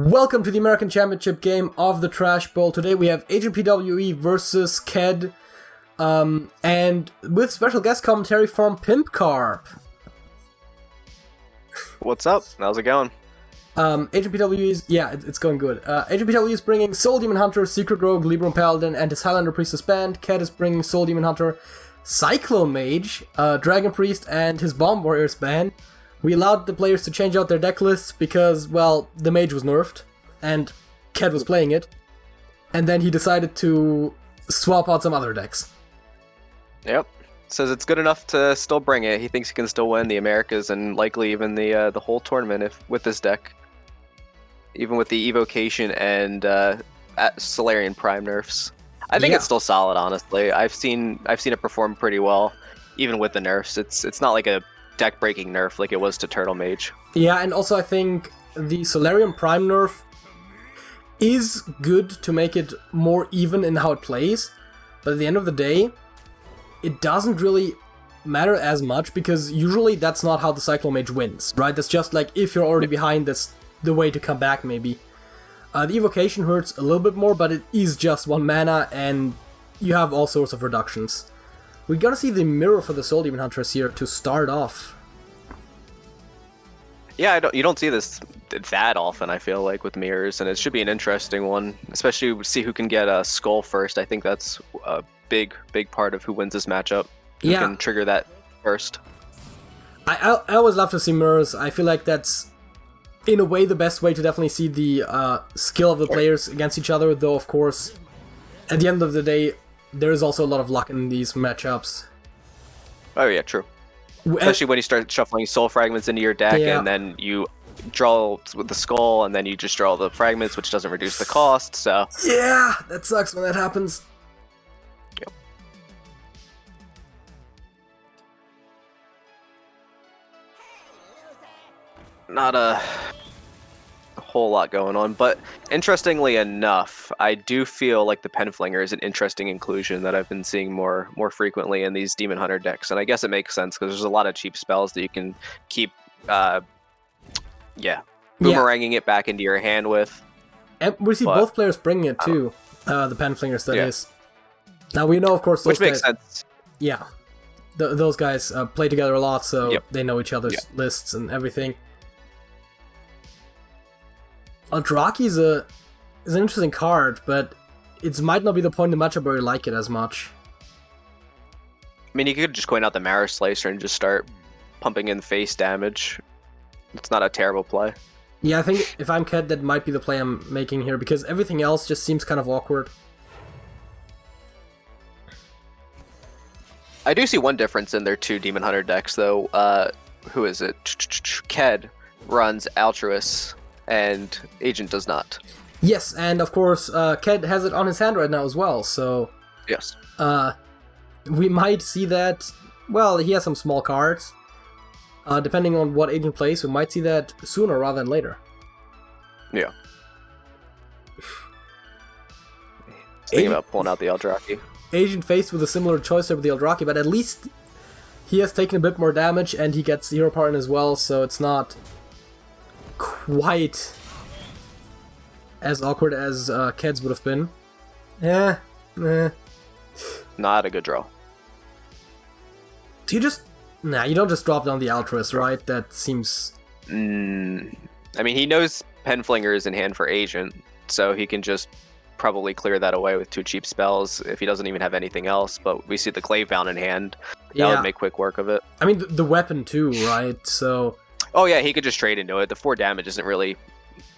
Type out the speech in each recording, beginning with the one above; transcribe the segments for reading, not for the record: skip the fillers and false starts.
Welcome to the American Championship game of the Trash Bowl. Today we have AgentPWE versus KED, and with special guest commentary from Pimp Carp. What's up? How's it going? AgentPWE is, it's going good. AgentPWE is bringing Soul Demon Hunter, Secret Rogue, Libram Paladin, and his Highlander Priestess band. KED is bringing Soul Demon Hunter, Cyclone Mage, Dragon Priest, and his Bomb Warriors band. We allowed the players to change out their deck lists because, well, the mage was nerfed, and KED was playing it, and then he decided to swap out some other decks. Yep. Says it's good enough to still bring it. He thinks he can still win the Americas and likely even the whole tournament with this deck. Even with the Evocation and Solarian Prime nerfs. I think it's still solid, honestly. I've seen it perform pretty well, even with the nerfs. It's not like a deck-breaking nerf like it was to Turtle Mage. Yeah, and also I think the Solarium Prime nerf is good to make it more even in how it plays, but at the end of the day, it doesn't really matter as much because usually that's not how the Cyclone Mage wins, right? That's just like if you're already behind, that's the way to come back maybe. The Evocation hurts a little bit more, but it is just 1 mana and you have all sorts of reductions. We're gonna see the mirror for the Soul Demon Hunters here to start off. Yeah, you don't see this that often, I feel like, with mirrors, and it should be an interesting one, especially see who can get a Skull first. I think that's a big part of who wins this matchup. Who can trigger that first. I always love to see mirrors. I feel like that's, in a way, the best way to definitely see the skill of the players against each other, though, of course, at the end of the day, there is also a lot of luck in these matchups. Oh yeah, true. Especially when you start shuffling soul fragments into your deck, and then you draw with the skull, and then you just draw the fragments, which doesn't reduce the cost, so... Yeah, that sucks when that happens. Yep. Not a whole lot going on, but interestingly enough, I do feel like the Penflinger is an interesting inclusion that I've been seeing more frequently in these Demon Hunter decks, and I guess it makes sense because there's a lot of cheap spells that you can keep boomeranging it back into your hand with. And we see both players bringing it too, the Penflingers, that is. Now we know, of course, those which makes sense. Yeah, those guys play together a lot, so they know each other's lists and everything. Eldraki is an interesting card, but it might not be the point in the matchup where you like it as much. I mean, you could just coin out the Marrow Slicer and just start pumping in face damage. It's not a terrible play. Yeah, I think if I'm KED, that might be the play I'm making here, because everything else just seems kind of awkward. I do see one difference in their two Demon Hunter decks, though. Who is it? KED runs Altruist, and Agent does not. Yes, and of course, KED has it on his hand right now as well, so... Yes. We might see that... Well, he has some small cards. Depending on what Agent plays, we might see that sooner rather than later. Yeah. Thinking about pulling out the Eldraki. Agent faced with a similar choice over the Eldraki, but at least he has taken a bit more damage, and he gets Hero Power in as well, so it's not quite as awkward as KED's would have been. Not a good draw. Do you just... Nah, you don't just drop down the Altruist, right? That seems... I mean, he knows Penflinger is in hand for Agent, so he can just probably clear that away with 2 cheap spells if he doesn't even have anything else, but we see the Clavebound in hand. That would make quick work of it. I mean, the weapon too, right? So... Oh yeah, he could just trade into it. The 4 damage isn't really...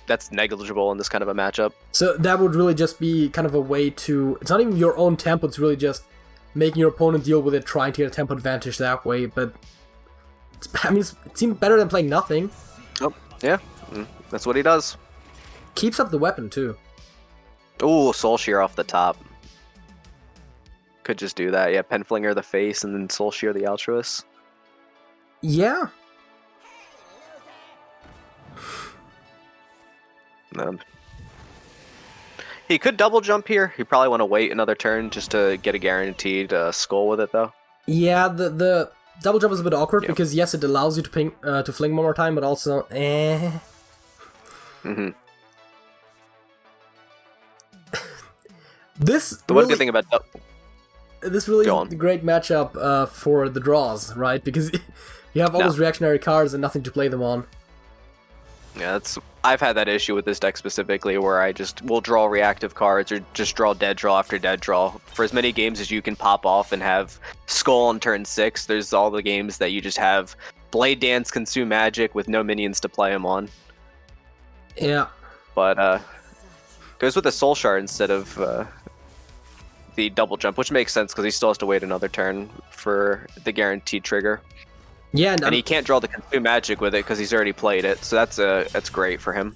That's negligible in this kind of a matchup. So that would really just be kind of a way to... It's not even your own tempo, it's really just making your opponent deal with it, trying to get a tempo advantage that way, but... it seems better than playing nothing. Oh, yeah. That's what he does. Keeps up the weapon, too. Ooh, Soul Shear off the top. Could just do that. Yeah, Penflinger the face, and then Soul Shear the Altruist. Yeah. He could double jump here. He probably want to wait another turn just to get a guaranteed skull with it, though. Yeah, the double jump is a bit awkward because yes, it allows you to fling one more time, but also The one good thing about this really is a great matchup for the draws, right? Because you have all those reactionary cards and nothing to play them on. Yeah, I've had that issue with this deck specifically, where I just will draw reactive cards or just draw dead draw after dead draw. For as many games as you can pop off and have Skull on turn 6, there's all the games that you just have Blade Dance, Consume Magic with no minions to play them on. Yeah. But goes with the Soul Shard instead of the double jump, which makes sense because he still has to wait another turn for the guaranteed trigger. Yeah, and he can't draw the Consume Magic with it because he's already played it, so that's great for him.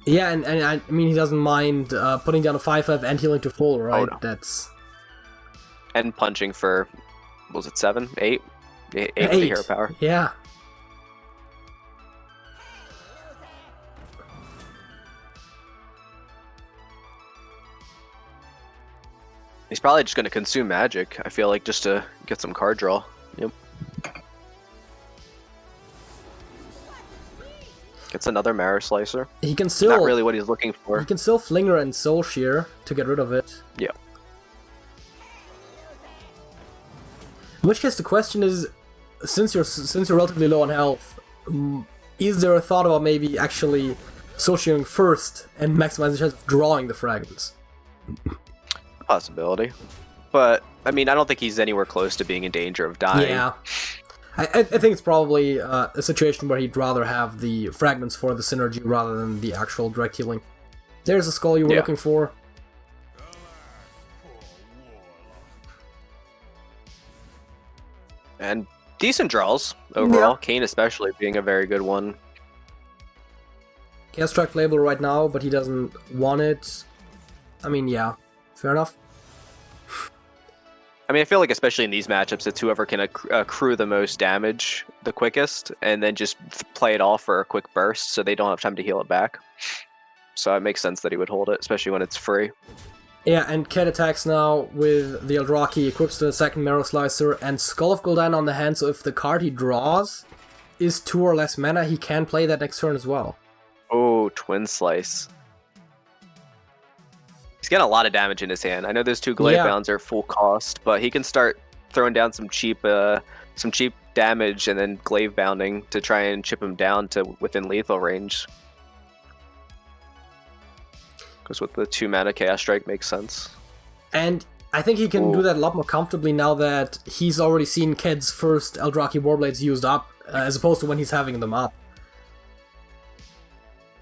Yeah, and I mean, he doesn't mind putting down a 5/5 and healing to full, right? Oh, no. That's... And punching for, what was it, 7? 8? 8 with the hero power. Yeah. He's probably just going to Consume Magic, I feel like, just to get some card draw. Yep. Gets another Marrow Slicer. He can still... Not really what he's looking for. He can still Flinger and Soul Shear to get rid of it. Yeah. In which case the question is, since you're relatively low on health, is there a thought about maybe actually Soul Shearing first and maximizing the chance of drawing the fragments? Possibility. But, I mean, I don't think he's anywhere close to being in danger of dying. Yeah. I think it's probably a situation where he'd rather have the fragments for the synergy rather than the actual direct healing. There's a skull you were looking for. And decent draws overall. Kane especially being a very good one. Chaos Strike playable right now, but he doesn't want it. I mean, yeah. Fair enough. I mean, I feel like especially in these matchups, it's whoever can accrue the most damage the quickest, and then just play it off for a quick burst, so they don't have time to heal it back. So it makes sense that he would hold it, especially when it's free. Yeah, and Cat attacks now with the Eldraki, equips the second Marrow Slicer, and Skull of Gul'dan on the hand, so if the card he draws is 2 or less mana, he can play that next turn as well. Oh, Twin Slice. He's getting a lot of damage in his hand. I know those 2 Glaive Bounds are full cost, but he can start throwing down some cheap damage and then Glaive Bounding to try and chip him down to within lethal range. Because with the 2 mana Chaos Strike makes sense. And I think he can do that a lot more comfortably now that he's already seen Ked's first Eldraki Warblades used up, as opposed to when he's having them up.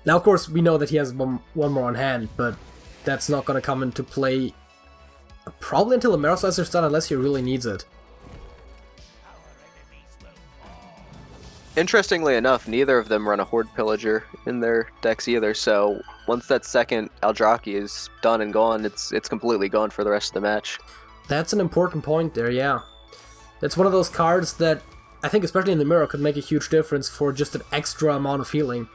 Now, of course, we know that he has one more on hand, but that's not going to come into play probably until the Marrow Slicer's done, unless he really needs it. Interestingly enough, neither of them run a Horde Pillager in their decks either, so once that second Eldraki is done and gone, it's completely gone for the rest of the match. That's an important point there, yeah. It's one of those cards that I think, especially in the mirror, could make a huge difference for just an extra amount of healing.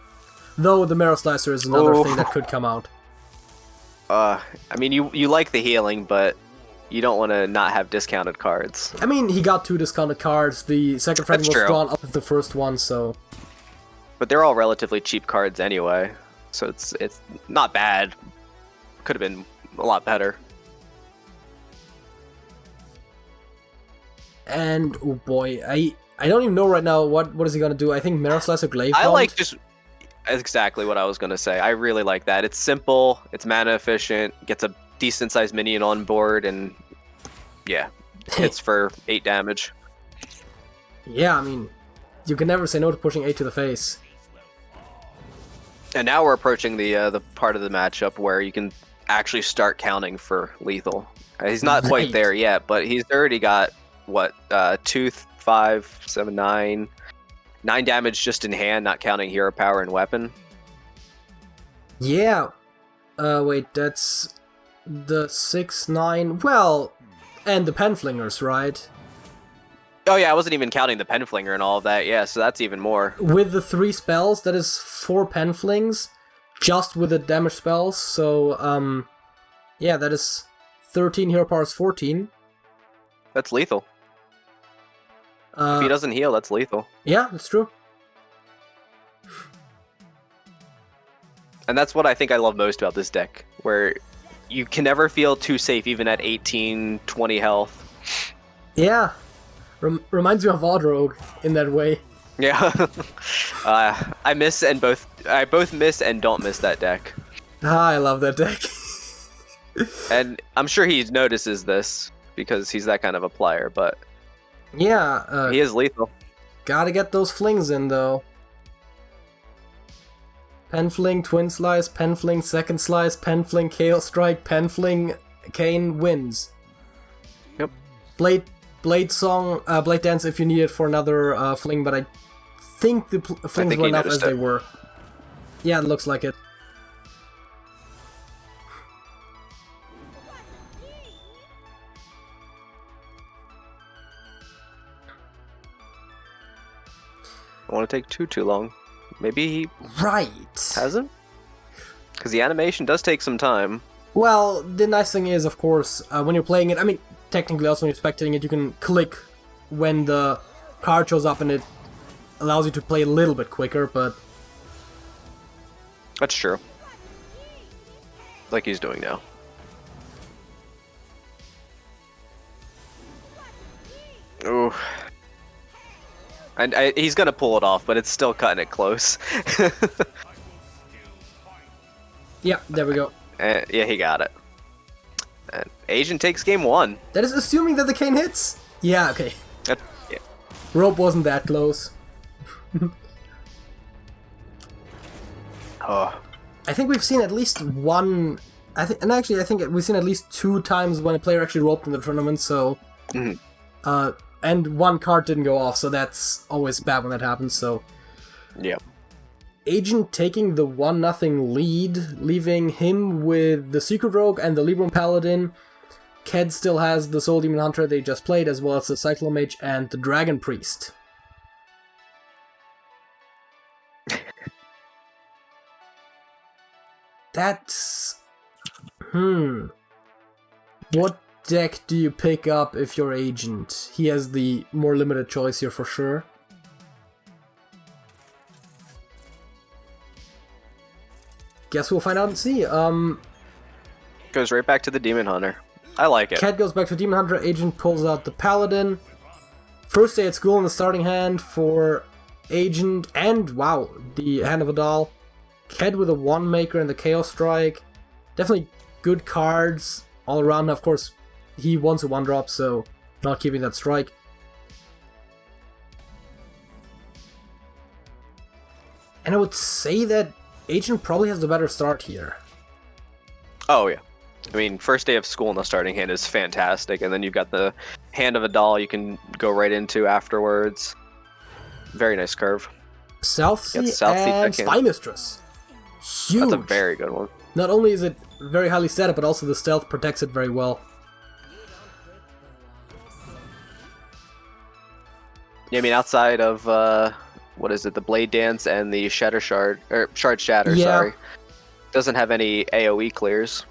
Though the Marrow Slicer is another thing that could come out. I mean, you like the healing, but you don't want to not have discounted cards. I mean, he got 2 discounted cards. The second fragment was drawn up with the first one, so... But they're all relatively cheap cards anyway, so it's not bad. Could have been a lot better. And, oh boy, I don't even know right now what is he gonna do. I think Marrow Slicer Glaive Bound. I like just... Exactly what I was going to say. I really like that. It's simple, it's mana efficient, gets a decent sized minion on board, and yeah, hits for 8 damage. Yeah, I mean, you can never say no to pushing 8 to the face. And now we're approaching the part of the matchup where you can actually start counting for lethal. He's not quite there yet, but he's already got, what, 2, 5, 7, 9... 9 damage just in hand, not counting hero power and weapon. Yeah. Wait, that's the 6, 9... Well, and the Penflingers, right? Oh yeah, I wasn't even counting the Penflinger and all of that. Yeah, so that's even more. With the 3 spells, that is 4 Penflings, just with the damage spells. So, yeah, that is 13 hero powers, 14. That's lethal. If he doesn't heal, that's lethal. Yeah, that's true. And that's what I think I love most about this deck, where you can never feel too safe, even at 18, 20 health. Yeah. Reminds me of Rogue in that way. Yeah. I both miss and don't miss that deck. I love that deck. And I'm sure he notices this because he's that kind of a player, but yeah, he is lethal. Gotta get those flings in though. Pen Fling, Twin Slice, Pen Fling, Second Slice, Pen Fling, Chaos Strike, Pen Fling, Kane wins. Yep. Blade Song, Blade Dance if you need it for another fling, but I think the flings were enough as they were. Yeah, it looks like it. I don't want to take too long. Maybe he hasn't? Because the animation does take some time. Well, the nice thing is, of course, when you're playing it, I mean, technically also when you're spectating it, you can click when the card shows up and it allows you to play a little bit quicker, but... That's true. Like he's doing now. Ooh. And he's gonna pull it off, but it's still cutting it close. Yeah, there we go. Yeah, he got it. And Agent takes game 1. That is assuming that the cane hits? Yeah, okay. Yeah. Rope wasn't that close. Oh. I think we've seen at least one... I think we've seen at least 2 times when a player actually roped in the tournament, so... Mm-hmm. And one card didn't go off, so that's always bad when that happens, so... Yeah. Agent taking the 1-0 lead, leaving him with the Secret Rogue and the Libram Paladin. Ked still has the Soul Demon Hunter they just played, as well as the Cyclomage and the Dragon Priest. That's... What deck do you pick up if you're Agent? He has the more limited choice here for sure. Guess we'll find out and see. Goes right back to the Demon Hunter. I like it. Cat goes back to Demon Hunter, Agent pulls out the Paladin. First day at school in the starting hand for Agent, and wow, the Hand of a Doll. Cat with a 1-maker and the Chaos Strike. Definitely good cards all around. Of course, he wants a 1-drop, so not keeping that strike. And I would say that Agent probably has the better start here. Oh, yeah. I mean, first day of school in the starting hand is fantastic, and then you've got the Hand of a Doll you can go right into afterwards. Very nice curve. Southsea and Spy Mistress. Huge. That's a very good one. Not only is it very highly stated, but also the stealth protects it very well. Yeah, I mean, outside of, what is it, the Blade Dance and the Shard Shatter, yeah. sorry. Doesn't have any AoE clears.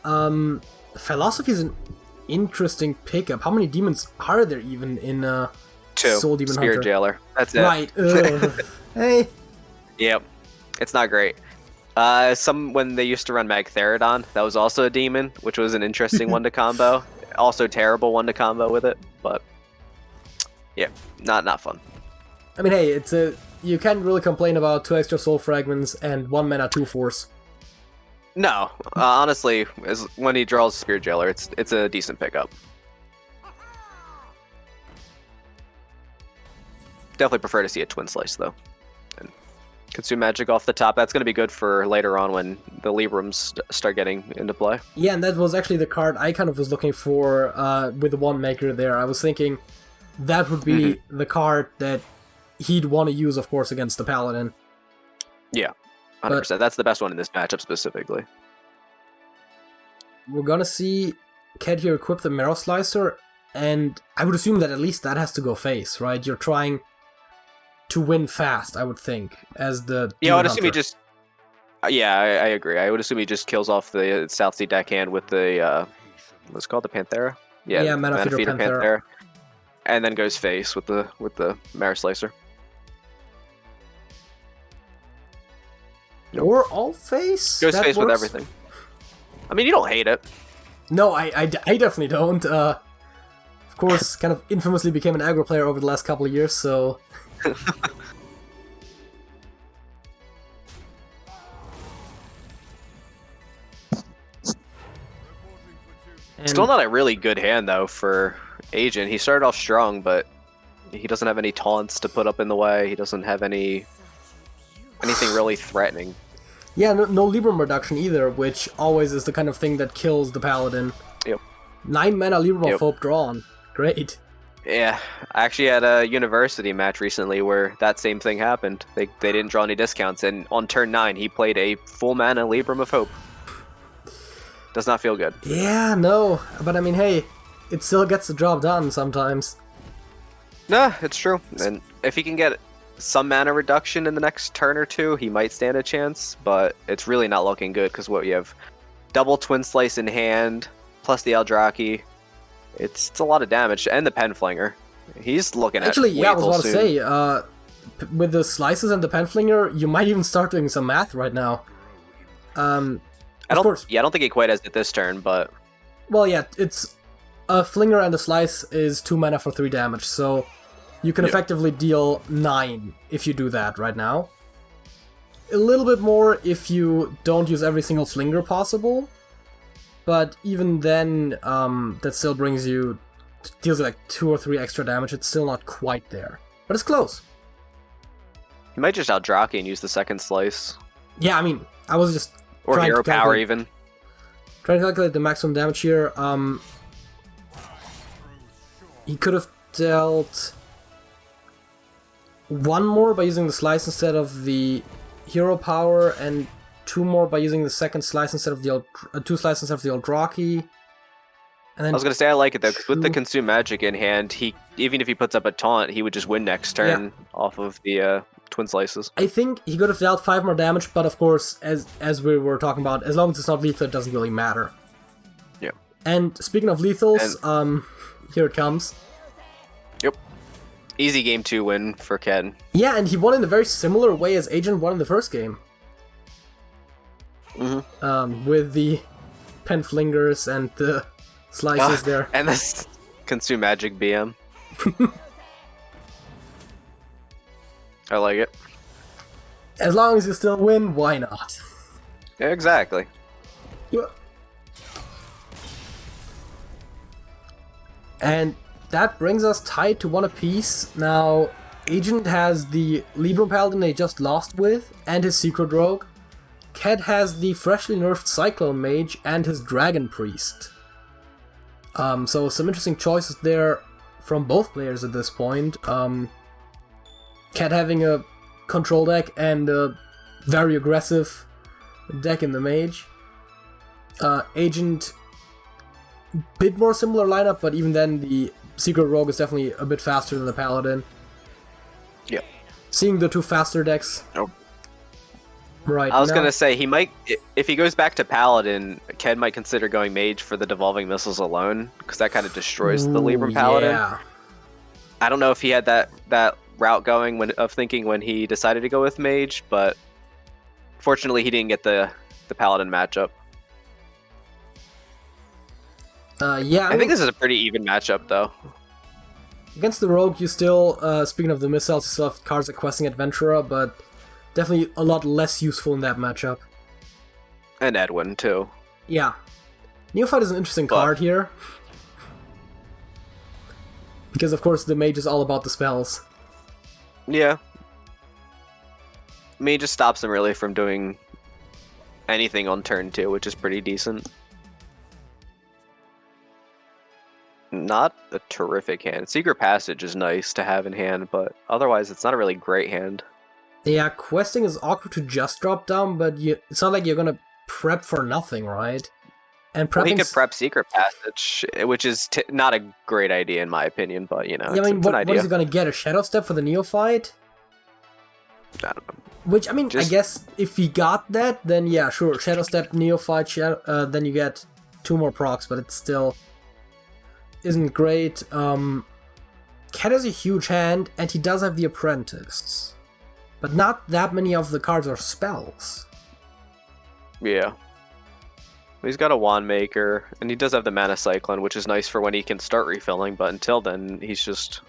Philosophy is an interesting pickup. How many demons are there even in 2. Soul Demon Spirit Hunter? Jailer. That's it. Right. Hey. Yep. It's not great. When they used to run Magtheridon, that was also a demon, which was an interesting one to combo. Also terrible one to combo with it, but yeah, not fun. I mean, hey, you can't really complain about 2 extra soul fragments and 1 mana 2 force. No, honestly, when he draws Spirit Jailer, it's a decent pickup. Definitely prefer to see a Twin Slice though. And consume magic off the top. That's going to be good for later on when the Librams start getting into play. Yeah, and that was actually the card I kind of was looking for with the 1-maker there. I was thinking that would be the card that he'd want to use, of course, against the Paladin. Yeah, 100%. That's the best one in this matchup specifically. We're gonna see Ked here equip the Marrow Slicer, and I would assume that at least that has to go face, right? You're trying to win fast, I would think, as the Yeah, I would assume he just... Yeah, I agree. I would assume he just kills off the Southsea deckhand with the... what's it called? The Panthera? Yeah, Mana Feeder Panthera. And then goes face with the Marrow Slicer. Or all face? Goes that face works? with everything. I mean, you don't hate it. No, I definitely don't. Of course, kind of infamously became an aggro player over the last couple of years, so... Still not a really good hand, though, for Agent. He started off strong, but he doesn't have any taunts to put up in the way. He doesn't have anything really threatening. Yeah, no Libram reduction either, which always is the kind of thing that kills the Paladin. Yep. 9 mana Libram of Hope drawn. Great. Yeah, I actually had a university match recently where that same thing happened. They didn't draw any discounts, and on turn 9 he played a full mana Libram of Hope. Does not feel good. Yeah, no, but I mean, hey, it still gets the job done sometimes. Nah, it's true. And if he can get some mana reduction in the next turn or two, he might stand a chance, but it's really not looking good because what you have double Twin Slice in hand, plus the Eldraki. It's a lot of damage, and the Penflinger. He's looking Actually, at yeah, I was about soon. to say, with the Slices and the Penflinger, you might even start doing some math right now. I don't think he quite has it this turn, but... Well, yeah, it's a Flinger and a Slice is 2 mana for 3 damage, so you can effectively deal 9 if you do that right now. A little bit more if you don't use every single Flinger possible, but even then, that still brings you... deals you like 2 or 3 extra damage. It's still not quite there, but it's close. He might just Eldraki and use the second Slice. Yeah, I mean, I was just... Or Hero Power, even. Trying to calculate the maximum damage here. He could have dealt 1 more by using the Slice instead of the Hero Power, and 2 more by using the second Slice instead of the 2 Slice instead of the Eldraki. And then I was gonna say I like it though, because with the Consume Magic in hand, even if he puts up a taunt, he would just win next turn off of the Twin Slices. I think he could have dealt 5 more damage, but of course, as we were talking about, as long as it's not lethal, it doesn't really matter. Yeah. And speaking of lethals, here it comes. Yep. Easy game 2 win for Ken. Yeah, and he won in a very similar way as Agent won in the first game. With the Penflingers and the Slices there. And this Consume Magic BM. I like it. As long as you still win, why not? Yeah, exactly. And that brings us tied to 1 apiece. Now, Agent has the Libram Paladin they just lost with, and his Secret Rogue. Ked has the freshly nerfed Cyclone Mage and his Dragon Priest. So some interesting choices there from both players at this point. Ked having a control deck and a very aggressive deck in the Mage. Agent, bit more similar lineup, but even then the Secret Rogue is definitely a bit faster than the Paladin. Yep. Seeing the 2 faster decks. Oh. Right. I was gonna say he might, if he goes back to Paladin, Ken might consider going Mage for the Devolving Missiles alone, because that kind of destroys the Libram Paladin. Yeah. I don't know if he had that route going of thinking when he decided to go with Mage, but fortunately he didn't get the Paladin matchup. Yeah, I think this is a pretty even matchup though. Against the Rogue, you still, speaking of the missiles, you still have cards like Questing Adventurer, but definitely a lot less useful in that matchup. And Edwin too. Yeah. Neophyte is an interesting card here. Because of course the Mage is all about the spells. Yeah. Mage just stops him really from doing anything on turn 2, which is pretty decent. Not a terrific hand. Secret Passage is nice to have in hand, but otherwise it's not a really great hand. Yeah, Questing is awkward to just drop down, but it's not like you're gonna prep for nothing, right? And he could prep Secret Passage, which is not a great idea in my opinion, but you know, yeah, I mean, it's an idea. What is he gonna get? A Shadow Step for the Neophyte? I don't know. Which, I mean, I guess if he got that, then yeah, sure. Shadow Step, Neophyte, then you get 2 more procs, but it still isn't great. Cat has a huge hand, and he does have the Apprentice. But not that many of the cards are spells. Yeah. He's got a Wand Maker, and he does have the Mana Cyclone, which is nice for when he can start refilling, but until then, he's just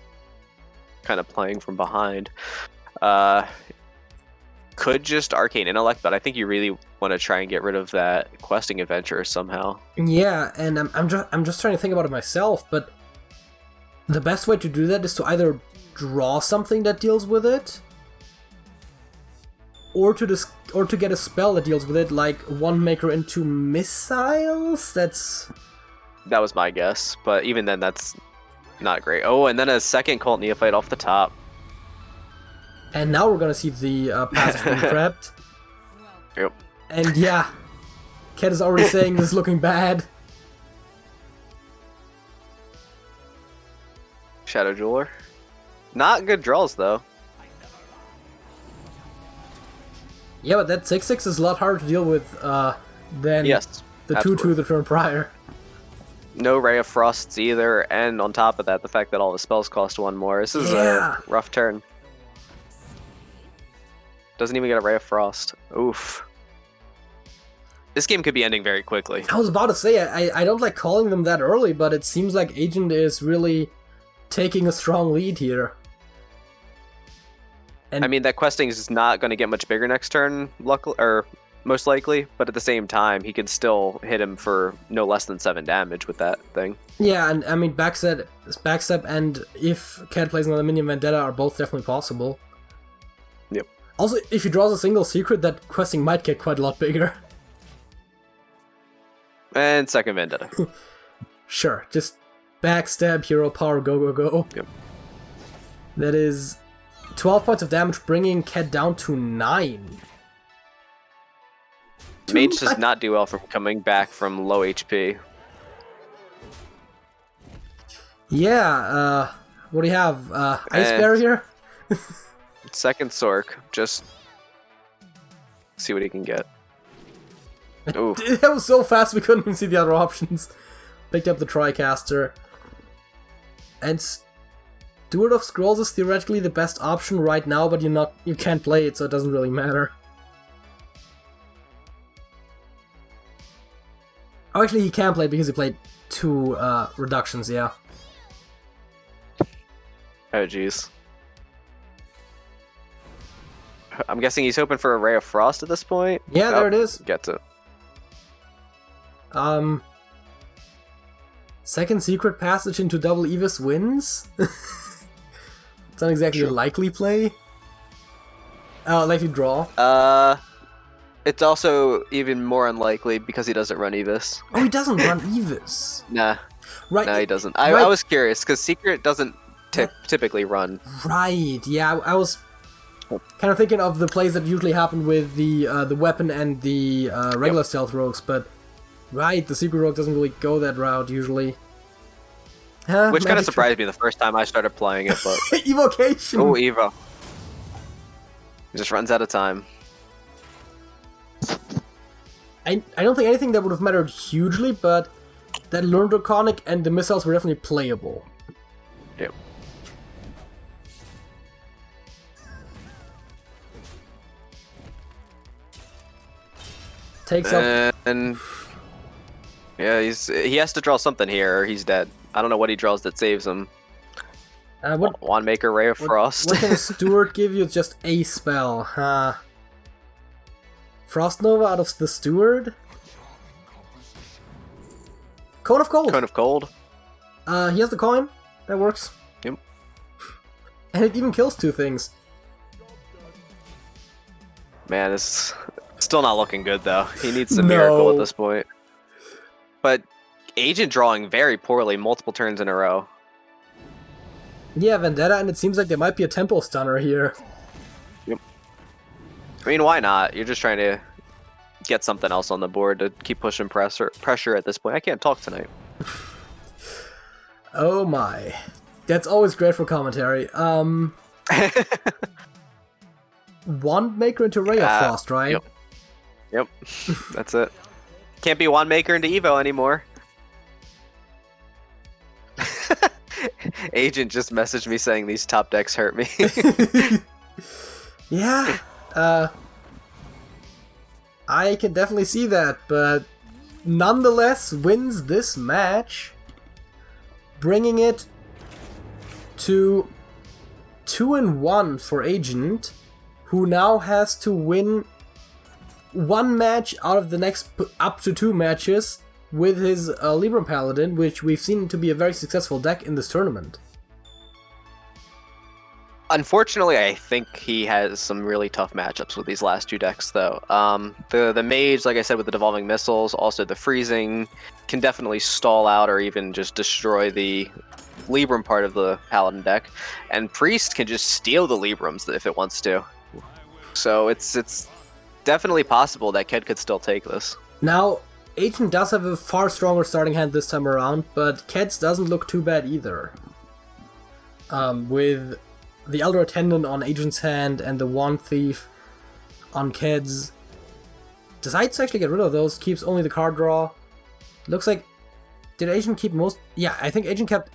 kind of playing from behind. Could just Arcane Intellect, but I think you really want to try and get rid of that questing adventure somehow. Yeah, and I'm just trying to think about it myself, but the best way to do that is to either draw something that deals with it, or to get a spell that deals with it, like Wand Maker into missiles. That was my guess, but even then, that's not great. Oh, and then a second Cult Neophyte off the top. And now we're gonna see the passage being prepped. Yep. And yeah, Cat is already saying this is looking bad. Shadow Jeweler. Not good draws, though. Yeah, but that 6/6 is a lot harder to deal with than the 2/2 the turn prior. No Ray of Frosts either, and on top of that, the fact that all the spells cost one more. This is a rough turn. Doesn't even get a Ray of Frost. Oof. This game could be ending very quickly. I was about to say, I don't like calling them that early, but it seems like Agent is really taking a strong lead here. And I mean, that questing is not going to get much bigger next turn, luckily, or most likely, but at the same time, he can still hit him for no less than 7 damage with that thing. Yeah, and I mean, backstep and if Cat plays another minion Vendetta are both definitely possible. Yep. Also, if he draws a single secret, that questing might get quite a lot bigger. And second Vendetta. Sure, just backstab, hero power, go, go, go. Yep. That is 12 points of damage, bringing Cat down to 9. Mage does not do well from coming back from low HP. Yeah, what do you have? Ice Bear here? Second Sork, just see what he can get. Ooh. That was so fast we couldn't even see the other options. Picked up the Tricaster. And Steward of Scrolls is theoretically the best option right now, but you can't play it, so it doesn't really matter. Oh, actually he can play because he played 2 reductions, yeah. Oh, jeez. I'm guessing he's hoping for a Ray of Frost at this point? Yeah, there it is. Gets it. Second Secret Passage into Double Evis wins? It's not exactly a likely play. Oh, likely draw. It's also even more unlikely because he doesn't run Evis. Oh, he doesn't run Evis. Nah. Right. No, he doesn't. I was curious, because Secret doesn't typically run. Right, yeah, I was kind of thinking of the plays that usually happen with the weapon and the regular stealth rogues, but right, the Secret Rogue doesn't really go that route usually. Which kind of surprised me the first time I started playing it, but... Evocation! Oh, Evo. He just runs out of time. I don't think anything that would have mattered hugely, but that Learn Draconic and the missiles were definitely playable. Yep. Takes up... And... yeah, he has to draw something here or he's dead. I don't know what he draws that saves him. Wand Maker, Ray of Frost. What can a Steward give you? Just a spell, huh? Frost Nova out of the Steward? Cone of Cold! Cone of Cold. He has the coin. That works. Yep. And it even kills 2 things. Man, it's still not looking good, though. He needs a miracle at this point. But Agent drawing very poorly multiple turns in a row. Yeah, Vendetta, and it seems like there might be a Tempo Stunner here. Yep. I mean, why not? You're just trying to get something else on the board to keep pushing pressure at this point. I can't talk tonight. Oh my. That's always great for commentary. Wand Maker into Ray of Frost, right? Yep. That's it. Can't be Wand Maker into Evo anymore. Agent just messaged me saying these top decks hurt me. Yeah. I can definitely see that, but nonetheless wins this match, bringing it to 2-1 for Agent, who now has to win one match out of the next up to 2 matches with his Libram Paladin, which we've seen to be a very successful deck in this tournament. Unfortunately, I think he has some really tough matchups with these last 2 decks, though. The Mage, like I said, with the Devolving Missiles, also the Freezing, can definitely stall out or even just destroy the Libram part of the Paladin deck. And Priest can just steal the Librams if it wants to. So it's definitely possible that Ked could still take this. Now, Agent does have a far stronger starting hand this time around, but Ked's doesn't look too bad either. With the Elder Attendant on Agent's hand and the Wand Thief on Ked's. Decides to actually get rid of those, keeps only the card draw. Looks like... Did Agent keep most... Yeah, I think Agent kept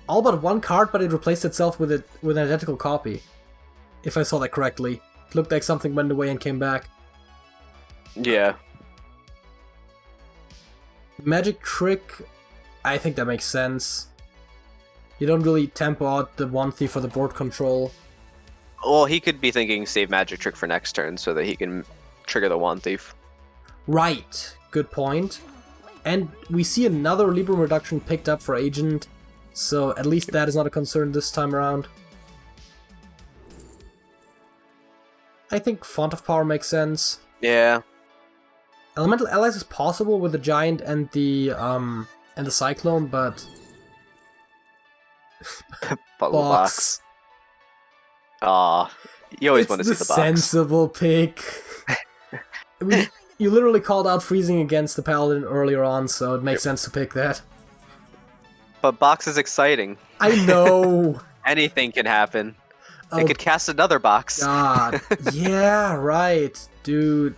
all but 1 card, but it replaced itself with an identical copy. If I saw that correctly. It looked like something went away and came back. Yeah. Magic Trick, I think that makes sense. You don't really tempo out the Wand Thief for the board control. Well, he could be thinking save Magic Trick for next turn so that he can trigger the Wand Thief. Right, good point. And we see another Libram reduction picked up for Agent, so at least that is not a concern this time around. I think Font of Power makes sense. Yeah. Elemental Allies is possible with the Giant and the Cyclone, but... Box. Aw, you always want to see the box. Sensible pick. You literally called out Freezing against the Paladin earlier on, so it makes sense to pick that. But box is exciting. I know. Anything can happen. They could cast another box. God. Yeah, right, dude.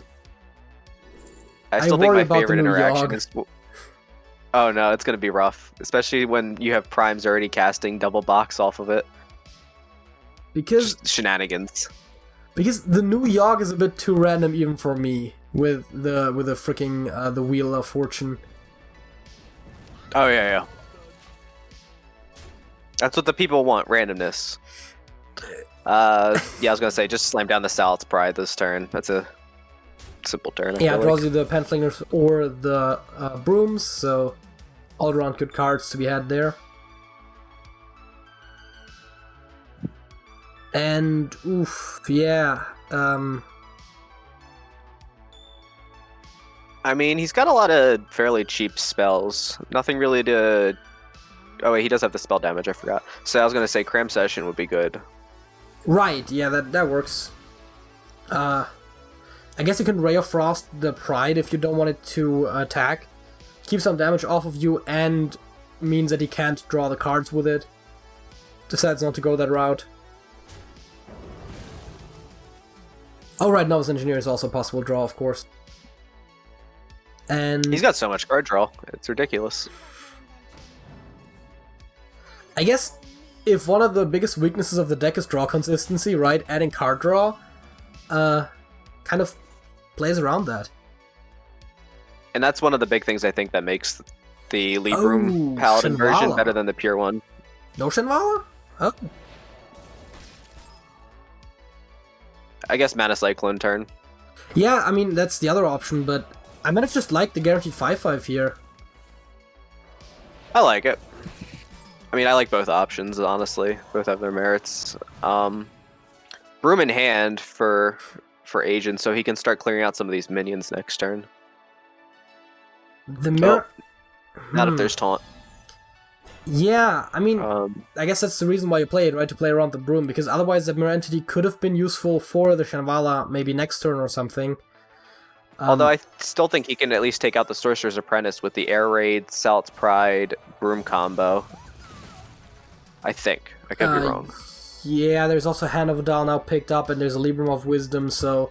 I still think my favorite interaction is... Oh no, it's gonna be rough. Especially when you have Primes already casting double box off of it. Because... Just shenanigans. Because the new Yogg is a bit too random even for me. With the freaking the Wheel of Fortune. Oh yeah. That's what the people want, randomness. Yeah, I was gonna say, just slam down the Salt's Pride this turn. That's a simple turn. Yeah, it draws you the Penflingers or the Brooms, so all around good cards to be had there. And, oof, yeah. I mean, he's got a lot of fairly cheap spells. Nothing really to... Oh wait, he does have the spell damage, I forgot. So I was gonna say Cram Session would be good. Right, yeah, that works. I guess you can Ray of Frost the Pride if you don't want it to attack. Keep some damage off of you and means that he can't draw the cards with it. Decides not to go that route. Oh right, Novice Engineer is also a possible draw, of course. And he's got so much card draw, it's ridiculous. I guess if one of the biggest weaknesses of the deck is draw consistency, right? Adding card draw kind of plays around that. And that's one of the big things I think that makes the Libram Paladin version better than the pure one. No Shenvala? Oh. I guess Mana Cyclone turn. Yeah, I mean, that's the other option, but I might have just liked the guaranteed 5/5 here. I like it. I mean, I like both options, honestly. Both have their merits. Broom in hand for Agent, so he can start clearing out some of these minions next turn. The merit... Not if there's taunt. Yeah, I mean, I guess that's the reason why you play it, right? To play around the Broom, because otherwise the Mirror Entity could have been useful for the Shenvala maybe next turn or something. Although I still think he can at least take out the Sorcerer's Apprentice with the Air Raid, Salt's Pride, Broom combo. I think. I could be wrong. Yeah, there's also Hand of Adal now picked up, and there's a Libram of Wisdom, so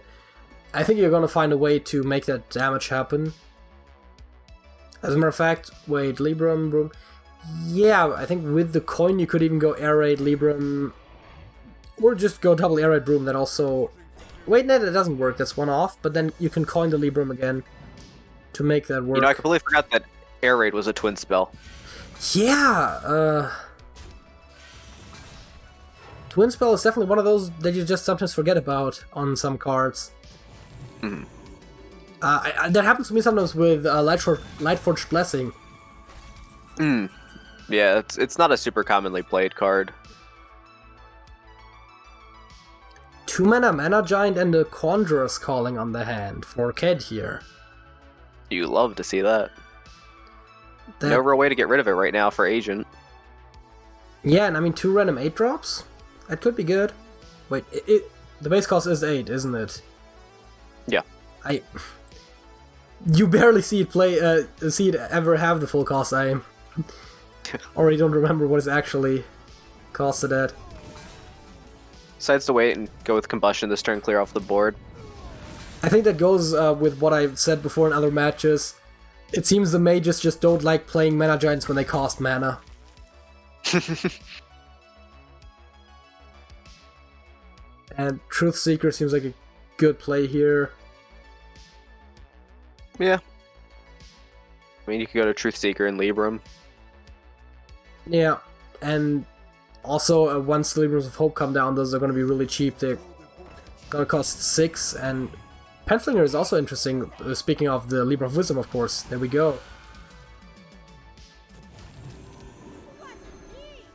I think you're gonna find a way to make that damage happen. As a matter of fact, wait, Libram, Broom... Yeah, I think with the coin you could even go Air Raid, Libram, or just go double Air Raid Broom, that also... Wait, no, that doesn't work, that's one off, but then you can coin the Libram again. to make that work. You know, I completely forgot that Air Raid was a twin spell. Yeah, Twin Spell is definitely one of those that you just sometimes forget about on some cards. Mm. That happens to me sometimes with Lightforged Blessing. Yeah, it's not a super commonly played card. 2-mana Mana Giant and a Conjurer's Calling on the hand for Ked here. You love to see that. No real way to get rid of it right now for Agent. Yeah, and I mean 2 random 8-drops? That could be good. Wait, the base cost is 8, isn't it? Yeah. You barely see it ever have the full cost. I already don't remember what it's actually costed at. Decides to wait and go with Combustion this turn, clear off the board. I think that goes with what I've said before in other matches. It seems the mages just don't like playing Mana Giants when they cost mana. And Truth Seeker seems like a good play here. Yeah. I mean, you could go to Truth Seeker and Libram. Yeah, and also once the Librams of Hope come down, those are going to be really cheap. They're going to cost 6, and Penflinger is also interesting, speaking of the Libra of Wisdom, of course. There we go.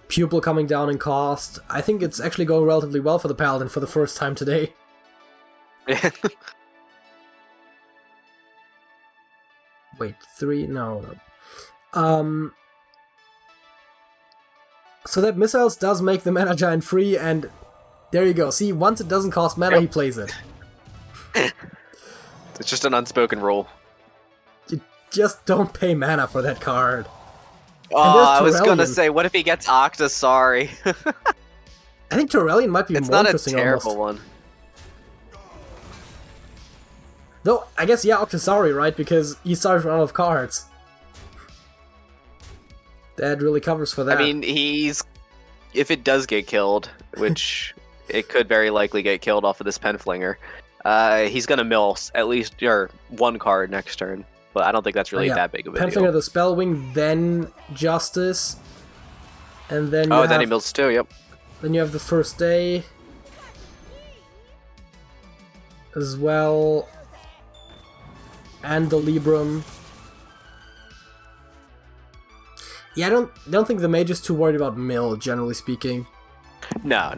Pupil coming down in cost. I think it's actually going relatively well for the Paladin for the first time today. Yeah. Wait, 3? No. So that Missiles does make the Mana Giant free, and there you go. See, once it doesn't cost mana, he plays it. It's just an unspoken rule. You just don't pay mana for that card. Oh, I was gonna say, what if he gets Octosari? I think Torellian might be more interesting. It's not a terrible almost. one. Though, I guess, yeah, Octosari, right? Because he starts from out of cards. That really covers for that. I mean, if it does get killed, which it could very likely get killed off of this Penflinger, he's gonna mill at least one card next turn. But I don't think that's really that big of a deal. Penflinger, the Spellwing, then Justice, and then then he mills too. Yep. Then you have the First Day as well, and the Libram. Yeah, I don't think the mage is too worried about mill, generally speaking. No.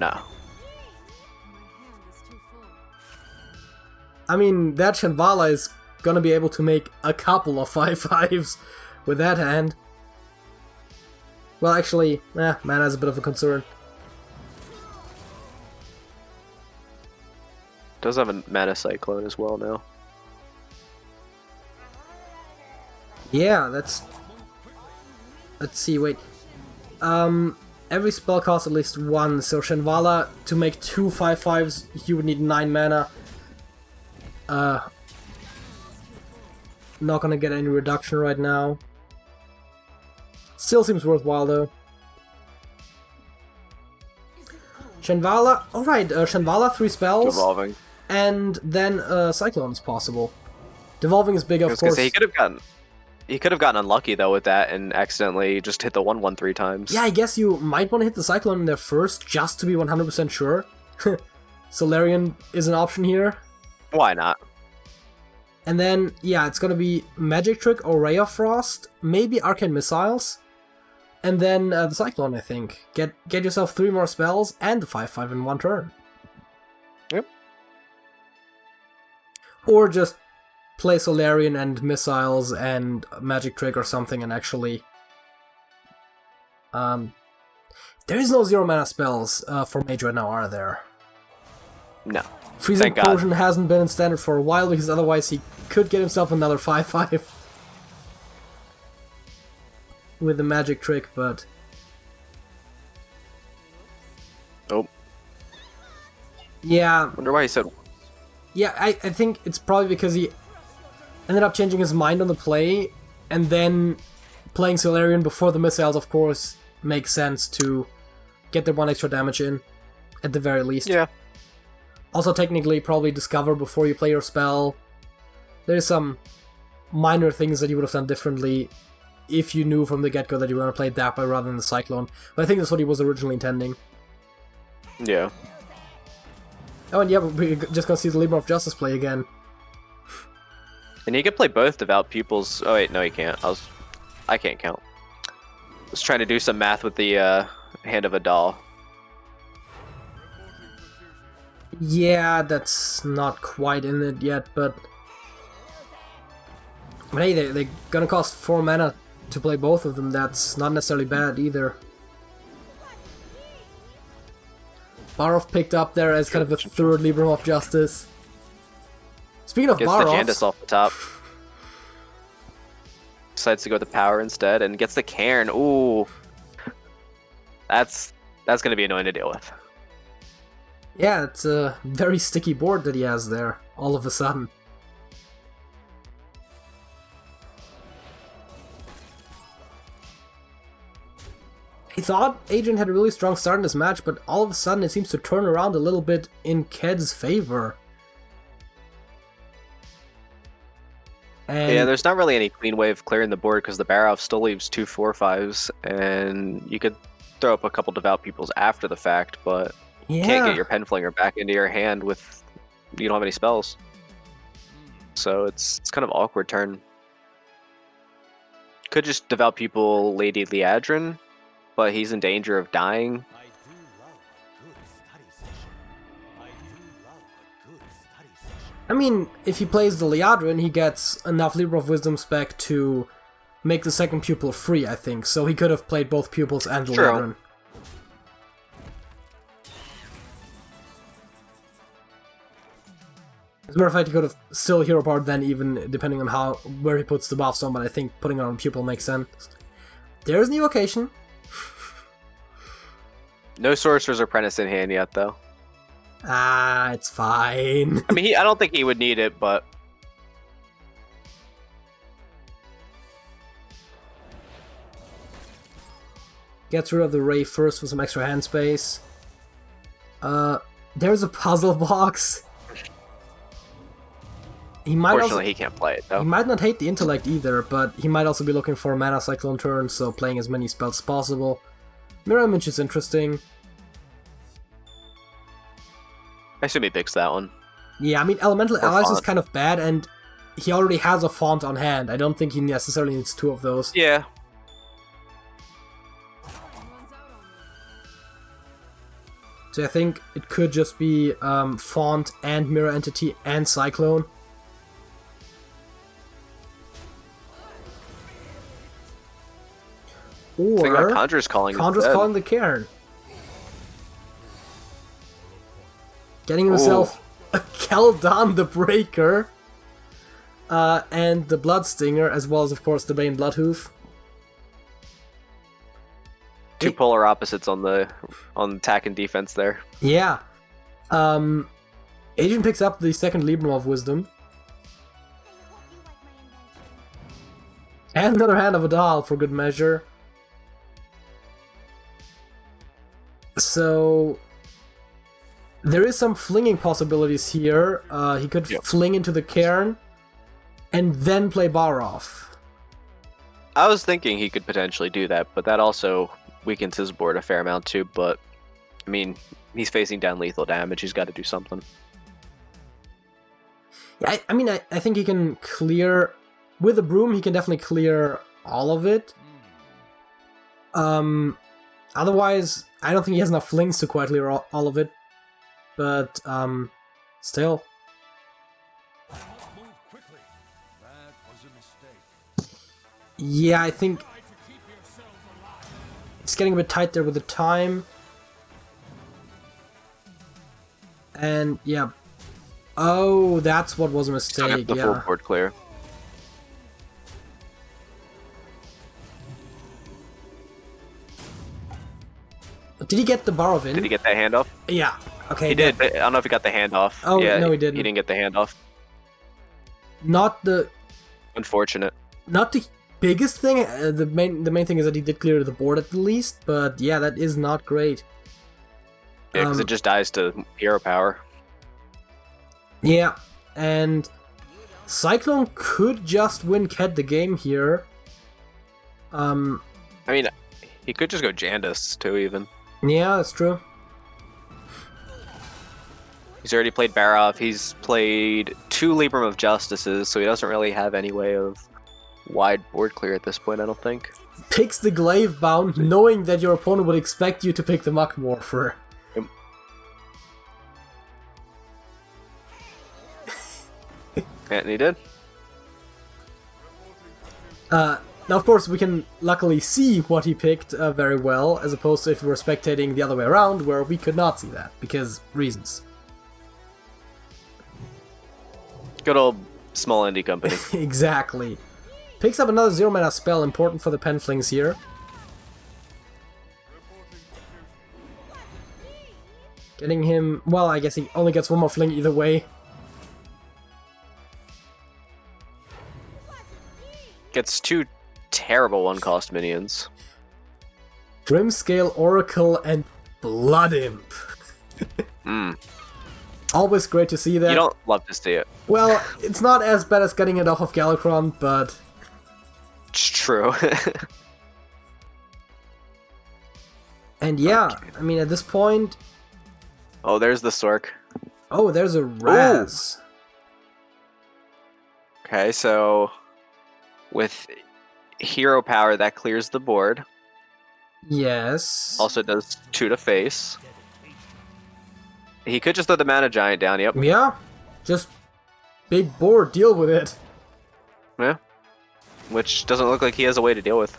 I mean, that Shanvala is gonna be able to make a couple of 5/5s with that hand. Well, actually, mana is a bit of a concern. Does have a Mana Cyclone as well now. Yeah, that's... Let's see, wait. Every spell costs at least 1, so Shanvala, to make 2 5/5s, you would need 9 mana. Not gonna get any reduction right now. Still seems worthwhile though. Shanvala, alright, Shanvala 3 spells. Devolving. And then Cyclone is possible. Devolving is big, of course. Say, he could have gotten unlucky though with that and accidentally just hit the 1/1 3 times. Yeah, I guess you might want to hit the Cyclone in there first, just to be 100% sure. Solarian is an option here. Why not? And then, yeah, it's gonna be Magic Trick or Ray of Frost, maybe Arcane Missiles, and then the Cyclone, I think. Get yourself 3 more spells and the 5/5 in one turn. Yep. Or just play Solarian and Missiles and Magic Trick or something and actually... there is no 0 mana spells for Mage right now, are there? No. Freezing Potion hasn't been in Standard for a while, because otherwise he could get himself another 5/5 with the Magic Trick, but... Oh. Yeah. Wonder why he said... Yeah, I think it's probably because he ended up changing his mind on the play, and then playing Solarian before the missiles, of course, makes sense to get the 1 extra damage in, at the very least. Yeah. Also, technically, probably discover before you play your spell. There's some minor things that you would have done differently if you knew from the get-go that you were going to play it that way rather than the Cyclone. But I think that's what he was originally intending. Yeah. Oh, and yeah, we're just going to see the Libra of Justice play again. And he can play both Devout Pupils. Oh wait, no he can't. I can't count. I was trying to do some math with the Hand of a Doll. Yeah, that's not quite in it yet, but hey, they're gonna cost 4 mana to play both of them. That's not necessarily bad either. Barov picked up there as kind of the third Libra of Justice. Speaking of Gets Barovs, the Jandis off the top. Decides to go with the power instead and gets the Cairn. Ooh. That's gonna be annoying to deal with. yeah, it's a very sticky board that he has there, all of a sudden. I thought Agent had a really strong start in this match, but all of a sudden it seems to turn around a little bit in Ked's favor. And Yeah, there's not really any clean way of clearing the board because the Barov still leaves 2 4/5s, and you could throw up a couple Devout Pupils after the fact, but you can't get your Penflinger back into your hand with you don't have any spells. So it's kind of awkward turn. Could just Devout Pupil Lady Liadrin, but he's in danger of dying. I mean, if he plays the Liadrin, he gets enough Libra of Wisdom spec to make the second pupil free, I think. So he could have played both pupils and the Liadrin. As a matter of fact, he could have still hero powered then, even depending on where he puts the buffs on, but I think putting it on pupil makes sense. There's an evocation. No Sorcerer's Apprentice in hand yet, though. Ah, it's fine. I mean, I don't think he would need it, but gets rid of the Ray first for some extra hand space. There's a puzzle box. Unfortunately, he can't play it, though. He might not hate the intellect either, but he might also be looking for a mana cyclone turn, so playing as many spells as possible. Mirror Image is interesting. I assume he picks that one. Yeah, I mean, Elemental Allies is kind of bad, and he already has a font on hand. I don't think he necessarily needs 2 of those. Yeah. So I think it could just be font and Mirror Entity and Cyclone. Or Conjur's calling the Cairn. Getting himself a Keldon the Breaker. And the Bloodstinger, as well as, of course, the Bane Bloodhoof. 2 polar opposites on attack and defense there. Yeah. Agent picks up the second Libra of Wisdom. And another Hand of a Doll for good measure. So there is some flinging possibilities here. He could fling into the Cairn and then play Barov. I was thinking he could potentially do that, but that also weakens his board a fair amount too. But I mean, he's facing down lethal damage. He's got to do something. Yeah, I mean, I think he can clear with a broom. He can definitely clear all of it. Otherwise, I don't think he has enough flings to quite clear all of it. But still. Yeah, I think it's getting a bit tight there with the time. And yeah. Oh, that's what was a mistake. The full board clear. Did he get the Barov in? Did he get that handoff? Yeah. Okay. He did. But I don't know if he got the handoff. Oh, yeah, no, he didn't. He didn't get the handoff. Not the. Unfortunate. Not the biggest thing. The main thing is that he did clear the board at the least. But yeah, that is not great. Yeah, because it just dies to hero power. Yeah, and Cyclone could just win Ked the game here. I mean, he could just go Jandis too, even. Yeah, that's true. He's already played Barov. He's played 2 Libram of Justices, so he doesn't really have any way of wide board clear at this point, I don't think. Picks the Glaive Bound, knowing that your opponent would expect you to pick the Muck Morpher. And he did. Now, of course, we can luckily see what he picked very well, as opposed to if we were spectating the other way around, where we could not see that, because reasons. Good old small indie company. Exactly. Picks up another 0-mana spell, important for the Penflings here. Getting him... well, I guess he only gets one more fling either way. Gets 2 terrible 1-cost minions. Grimscale Oracle and Blood Imp. Always great to see that. You don't love to see it. Well, it's not as bad as getting it off of Galakron, but... it's true. and yeah, I mean, at this point... oh, there's the Sork. oh, there's a Raz. Okay, so with hero power, that clears the board. Yes. Also does 2 to face. He could just throw the Mana Giant down, yep. Yeah, just big board, deal with it. Yeah. Which doesn't look like he has a way to deal with.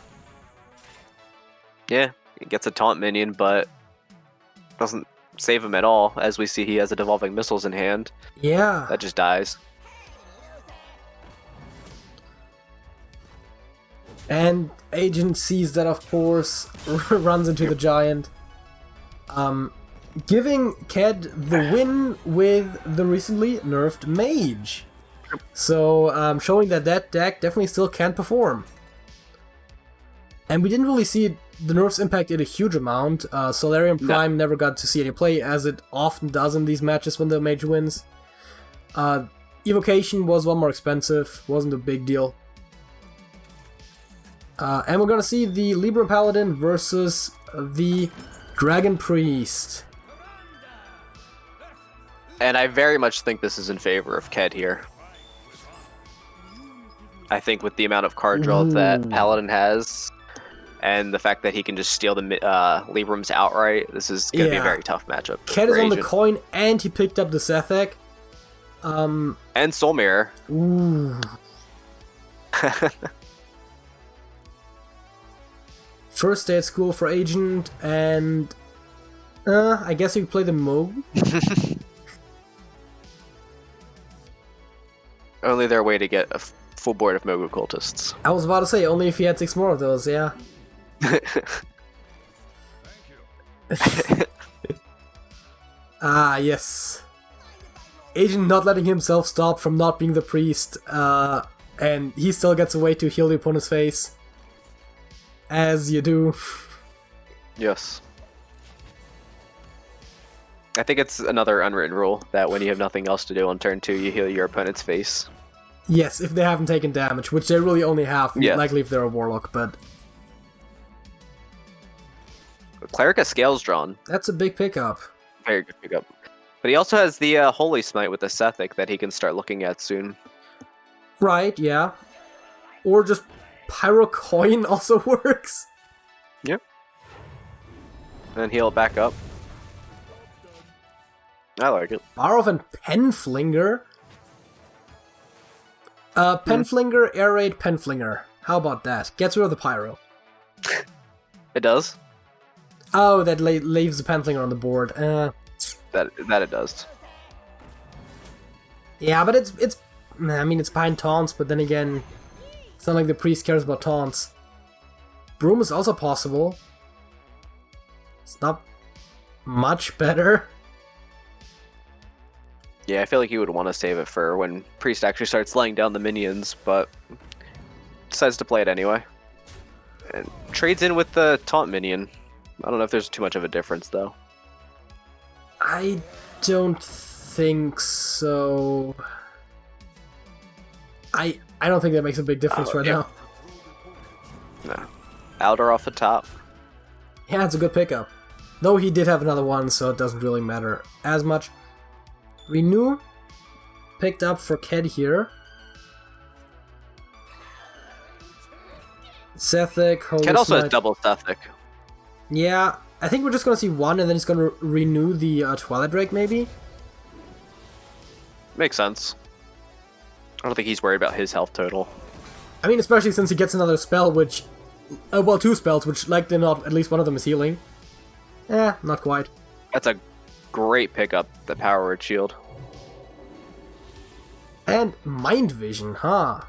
Yeah, he gets a taunt minion, but doesn't save him at all, as we see he has a Devolving Missiles in hand. Yeah. That just dies. And Agent sees that, of course, runs into the Giant. Giving Ked the win with the recently nerfed Mage. So, showing that that deck definitely still can perform. And we didn't really see the nerfs impact it a huge amount. Solarium Prime never got to see any play, as it often does in these matches when the Mage wins. Evocation was one more expensive, wasn't a big deal. And we're gonna see the Libram Paladin versus the Dragon Priest. And I very much think this is in favor of Ked here. I think with the amount of card draw that Paladin has, and the fact that he can just steal the Librams outright, this is going to be a very tough matchup. Ked is on the coin, and he picked up the Sethek. And Soul Mirror. Ooh. First day at school for Agent, and I guess you play the Moog. Only their way to get a full board of Mogu cultists. I was about to say, only if he had 6 more of those, yeah. Ah, yes. Agent not letting himself stop from not being the priest, and he still gets a way to heal the opponent's face. As you do. Yes. I think it's another unwritten rule that when you have nothing else to do on turn 2, you heal your opponent's face. Yes, if they haven't taken damage, which they really only have, likely if they're a Warlock, but... Cleric has Scales drawn. That's a big pickup. Very good pickup. But he also has the Holy Smite with the Sethek that he can start looking at soon. Right, yeah. Or just Pyro Coin also works. Yep. And heal it back up. I like it. Barov and Penflinger. Penflinger, Air Raid, Penflinger. How about that? Gets rid of the Pyro. It does? Oh, that leaves the Penflinger on the board. That it does. Yeah, but it's I mean, it's behind taunts, but then again, it's not like the priest cares about taunts. Broom is also possible. It's not much better. Yeah, I feel like you would want to save it for when Priest actually starts laying down the minions, but decides to play it anyway. And trades in with the taunt minion. I don't know if there's too much of a difference, though. I don't think so. I don't think that makes a big difference right now. No. Outer off the top. Yeah, it's a good pickup. Though he did have another one, so it doesn't really matter as much. Renew picked up for Ked here. Sethic, Holy Ked also Smite. has double Sethic. Yeah, I think we're just gonna see one, and then he's gonna renew the Twilight Drake, maybe? Makes sense. I don't think he's worried about his health total. I mean, especially since he gets another spell, which... well, two spells, which, like they're not, at least one of them is healing. Eh, not quite. That's a great pickup, the Power Word Shield. And Mind Vision, huh?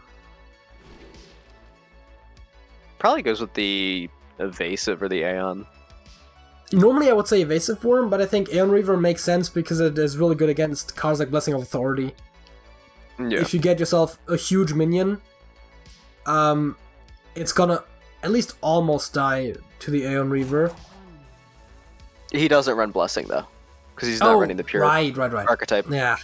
Probably goes with the Evasive or the Aeon. Normally I would say Evasive form, but I think Aeon Reaver makes sense because it is really good against cards like Blessing of Authority. Yeah. If you get yourself a huge minion, it's gonna at least almost die to the Aeon Reaver. He doesn't run Blessing, though, because he's not running the pure right. archetype. Yeah.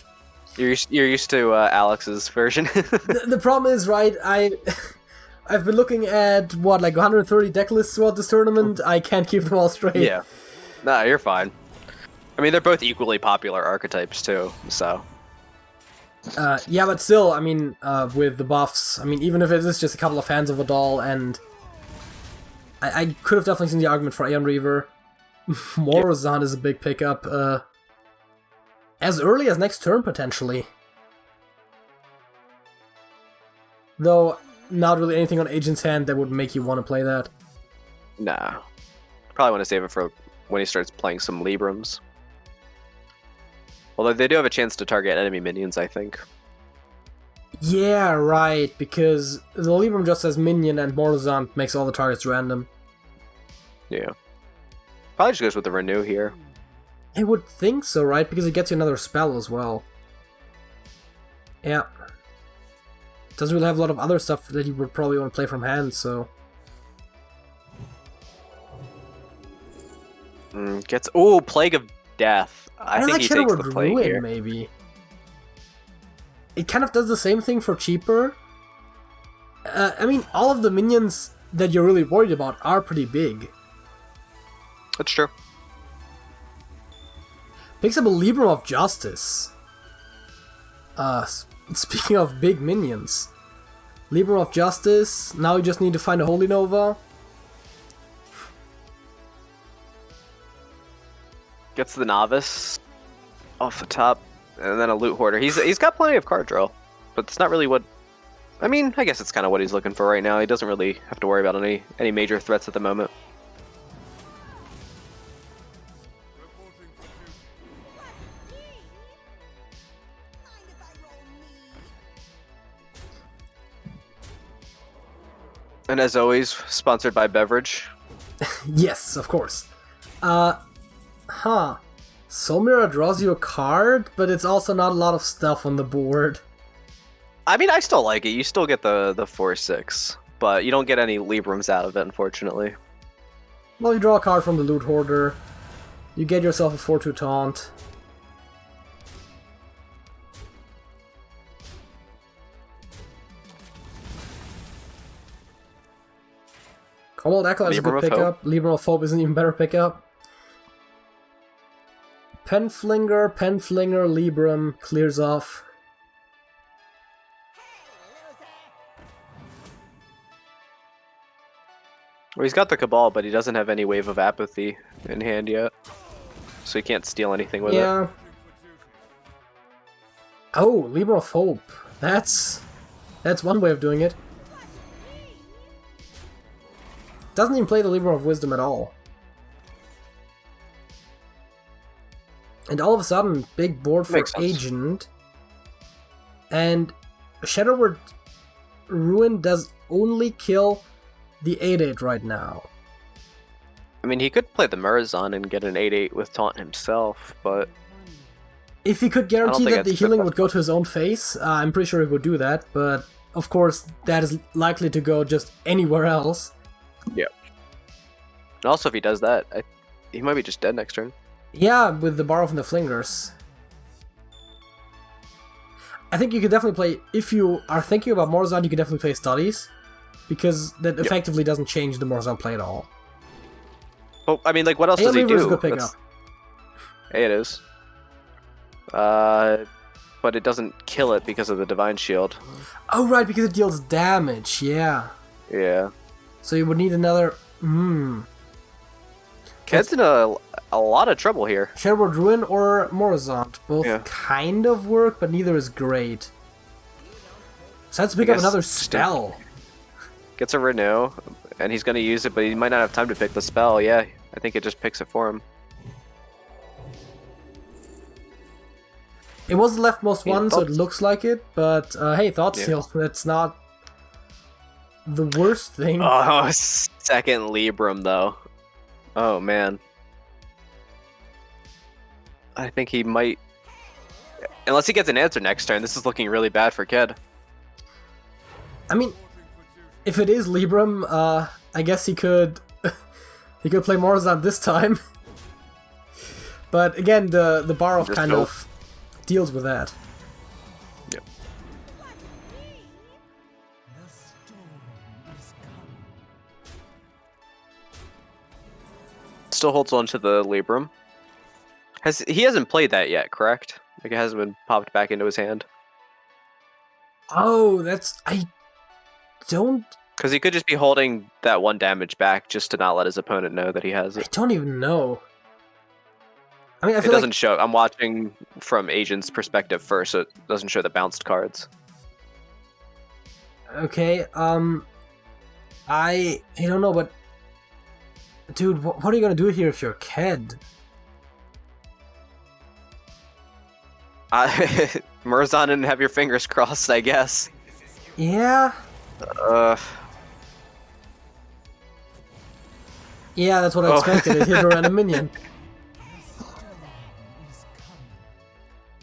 You're used to Alex's version. The problem is, right, I've been looking at, what, like 130 deck lists throughout this tournament. I can't keep them all straight. Yeah. Nah, you're fine. I mean, they're both equally popular archetypes, too, so... yeah, but still, I mean, with the buffs, I mean, even if it is just a couple of hands of a doll, and... I could have definitely seen the argument for Aeon Reaver. Morozan is a big pickup, as early as next turn, potentially. Though, not really anything on Agent's hand that would make you want to play that. Nah. Probably want to save it for when he starts playing some Librams. Although they do have a chance to target enemy minions, I think. Yeah, right, because the Libram just has minion and Morozan makes all the targets random. Yeah. Probably just goes with the Renew here. I would think so, right? Because it gets you another spell as well. Yeah. Doesn't really have a lot of other stuff that you would probably want to play from hand, so... Gets... Ooh, Plague of Death. I think like he Shadow takes Word the Plague Ruin, here. maybe. It kind of does the same thing for cheaper. I mean, all of the minions that you're really worried about are pretty big. That's true. Picks up a Libram of Justice. Speaking of big minions. Libram of Justice, now you just need to find a Holy Nova. Gets the Novice off the top, and then a Loot Hoarder. He's got plenty of card draw, but it's not really what... I mean, I guess it's kind of what he's looking for right now. He doesn't really have to worry about any major threats at the moment. And as always, sponsored by Beverage. Yes, of course. Soul Mirror draws you a card, but it's also not a lot of stuff on the board. I mean, I still like it. You still get the 4/6, but you don't get any Librams out of it, unfortunately. Well, you draw a card from the Loot Hoarder. You get yourself a 4/2 Taunt. Cobalt Acolyte is a good pickup. Libram of Hope is an even better pickup. Penflinger, Libram, clears off. Well, he's got the Cabal, but he doesn't have any Wave of Apathy in hand yet. So he can't steal anything with it. Yeah. Oh, Libram of Hope. That's one way of doing it. Doesn't even play the Libram of Wisdom at all. And all of a sudden, big board for Agent. And Shadow Word Ruin does only kill the 8/8 right now. I mean, he could play the Murazan and get an 8/8 with Taunt himself, but... If he could guarantee that the healing would go to his own face, I'm pretty sure he would do that, but of course, that is likely to go just anywhere else. Yeah. And also, if he does that, he might be just dead next turn. Yeah, with the Borrow from the Flingers. I think you could definitely play, if you are thinking about Morzan, you could definitely play Studies, because that effectively doesn't change the Morzan play at all. Well, I mean, like, what else does he Alien Reaver is do? a good pickup. Hey, it is. But it doesn't kill it because of the Divine Shield. Oh, right, because it deals damage, yeah. Yeah. So you would need another... Ked's in a lot of trouble here. Sherwood Ruin or Morzant. Both kind of work, but neither is great. So let's pick up another spell. Gets a Renew, and he's going to use it, but he might not have time to pick the spell. Yeah, I think it just picks it for him. It was the leftmost one, so it looks like it, but hey, Thought Seal, that's not the worst thing. Oh, second Libram, though. Oh, man. I think he might... Unless he gets an answer next turn, this is looking really bad for Ked. I mean, if it is Libram, I guess he could... he could play Morzan this time. But again, the Barov kind of deals with that. Yep. Still holds on to the Libram. He hasn't played that yet, correct? Like, it hasn't been popped back into his hand. Oh, I don't... Because he could just be holding that 1 damage back just to not let his opponent know that he has it. I don't even know. I mean, I feel it doesn't show. I'm watching from Agent's perspective first, so it doesn't show the bounced cards. Okay, I don't know, but... Dude, what are you gonna do here if you're Ked? Murzan and have your fingers crossed, I guess. Yeah? Yeah, that's what I expected. It hit around a minion.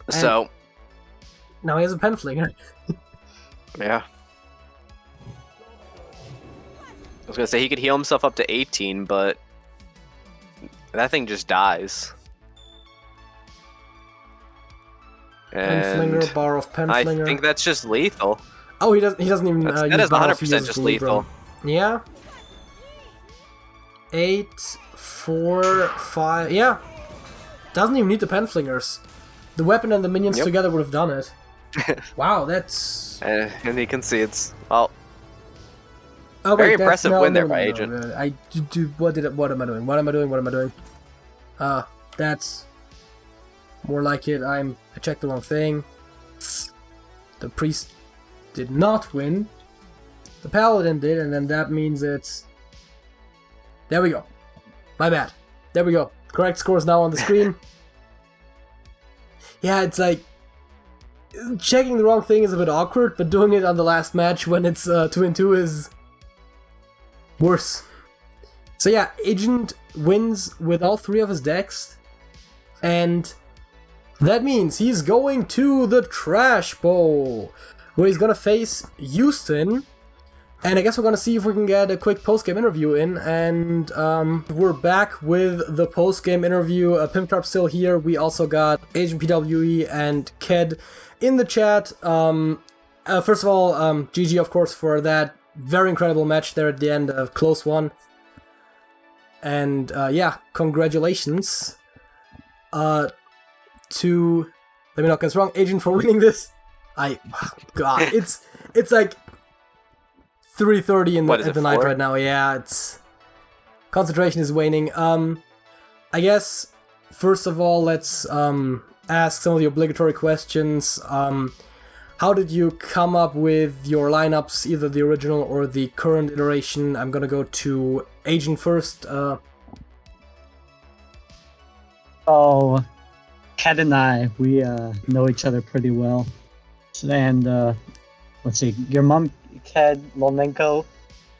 So... Now he has a Penflinger. Yeah. I was gonna say he could heal himself up to 18, but that thing just dies. Penflinger, Bar of Penflinger. I think that's just lethal. Oh, he doesn't even use that is 100% just Libram. lethal. Yeah. 8, 4, 5. Yeah. Doesn't even need the Penflingers. The weapon and the minions together would have done it. Wow, that's... And he concedes. Well, oh, very wait, impressive win there by Agent. What am I doing? What am I doing? That's more like it. I checked the wrong thing. The priest did not win. The paladin did, and then that means it's... There we go. My bad. There we go. Correct score is now on the screen. Yeah, it's like... Checking the wrong thing is a bit awkward, but doing it on the last match when it's 2-2 is... worse. So yeah, Agent wins with all 3 of his decks, and that means he's going to the Trash Bowl, where he's gonna face Houston, and I guess we're gonna see if we can get a quick post-game interview in, and we're back with the post-game interview. Pimptrap's still here. We also got AgentPWE and Ked in the chat. First of all, GG of course for that very incredible match there at the end, a close one. And yeah, congratulations to, let me not get this wrong, Agent for winning this. God, it's like 3:30 in the night right now. Yeah, it's concentration is waning. I guess first of all, let's ask some of the obligatory questions. How did you come up with your lineups, either the original or the current iteration? I'm gonna go to Agent first. Oh, Kat and I, we know each other pretty well. And let's see, your mom, Kat, Lomenko,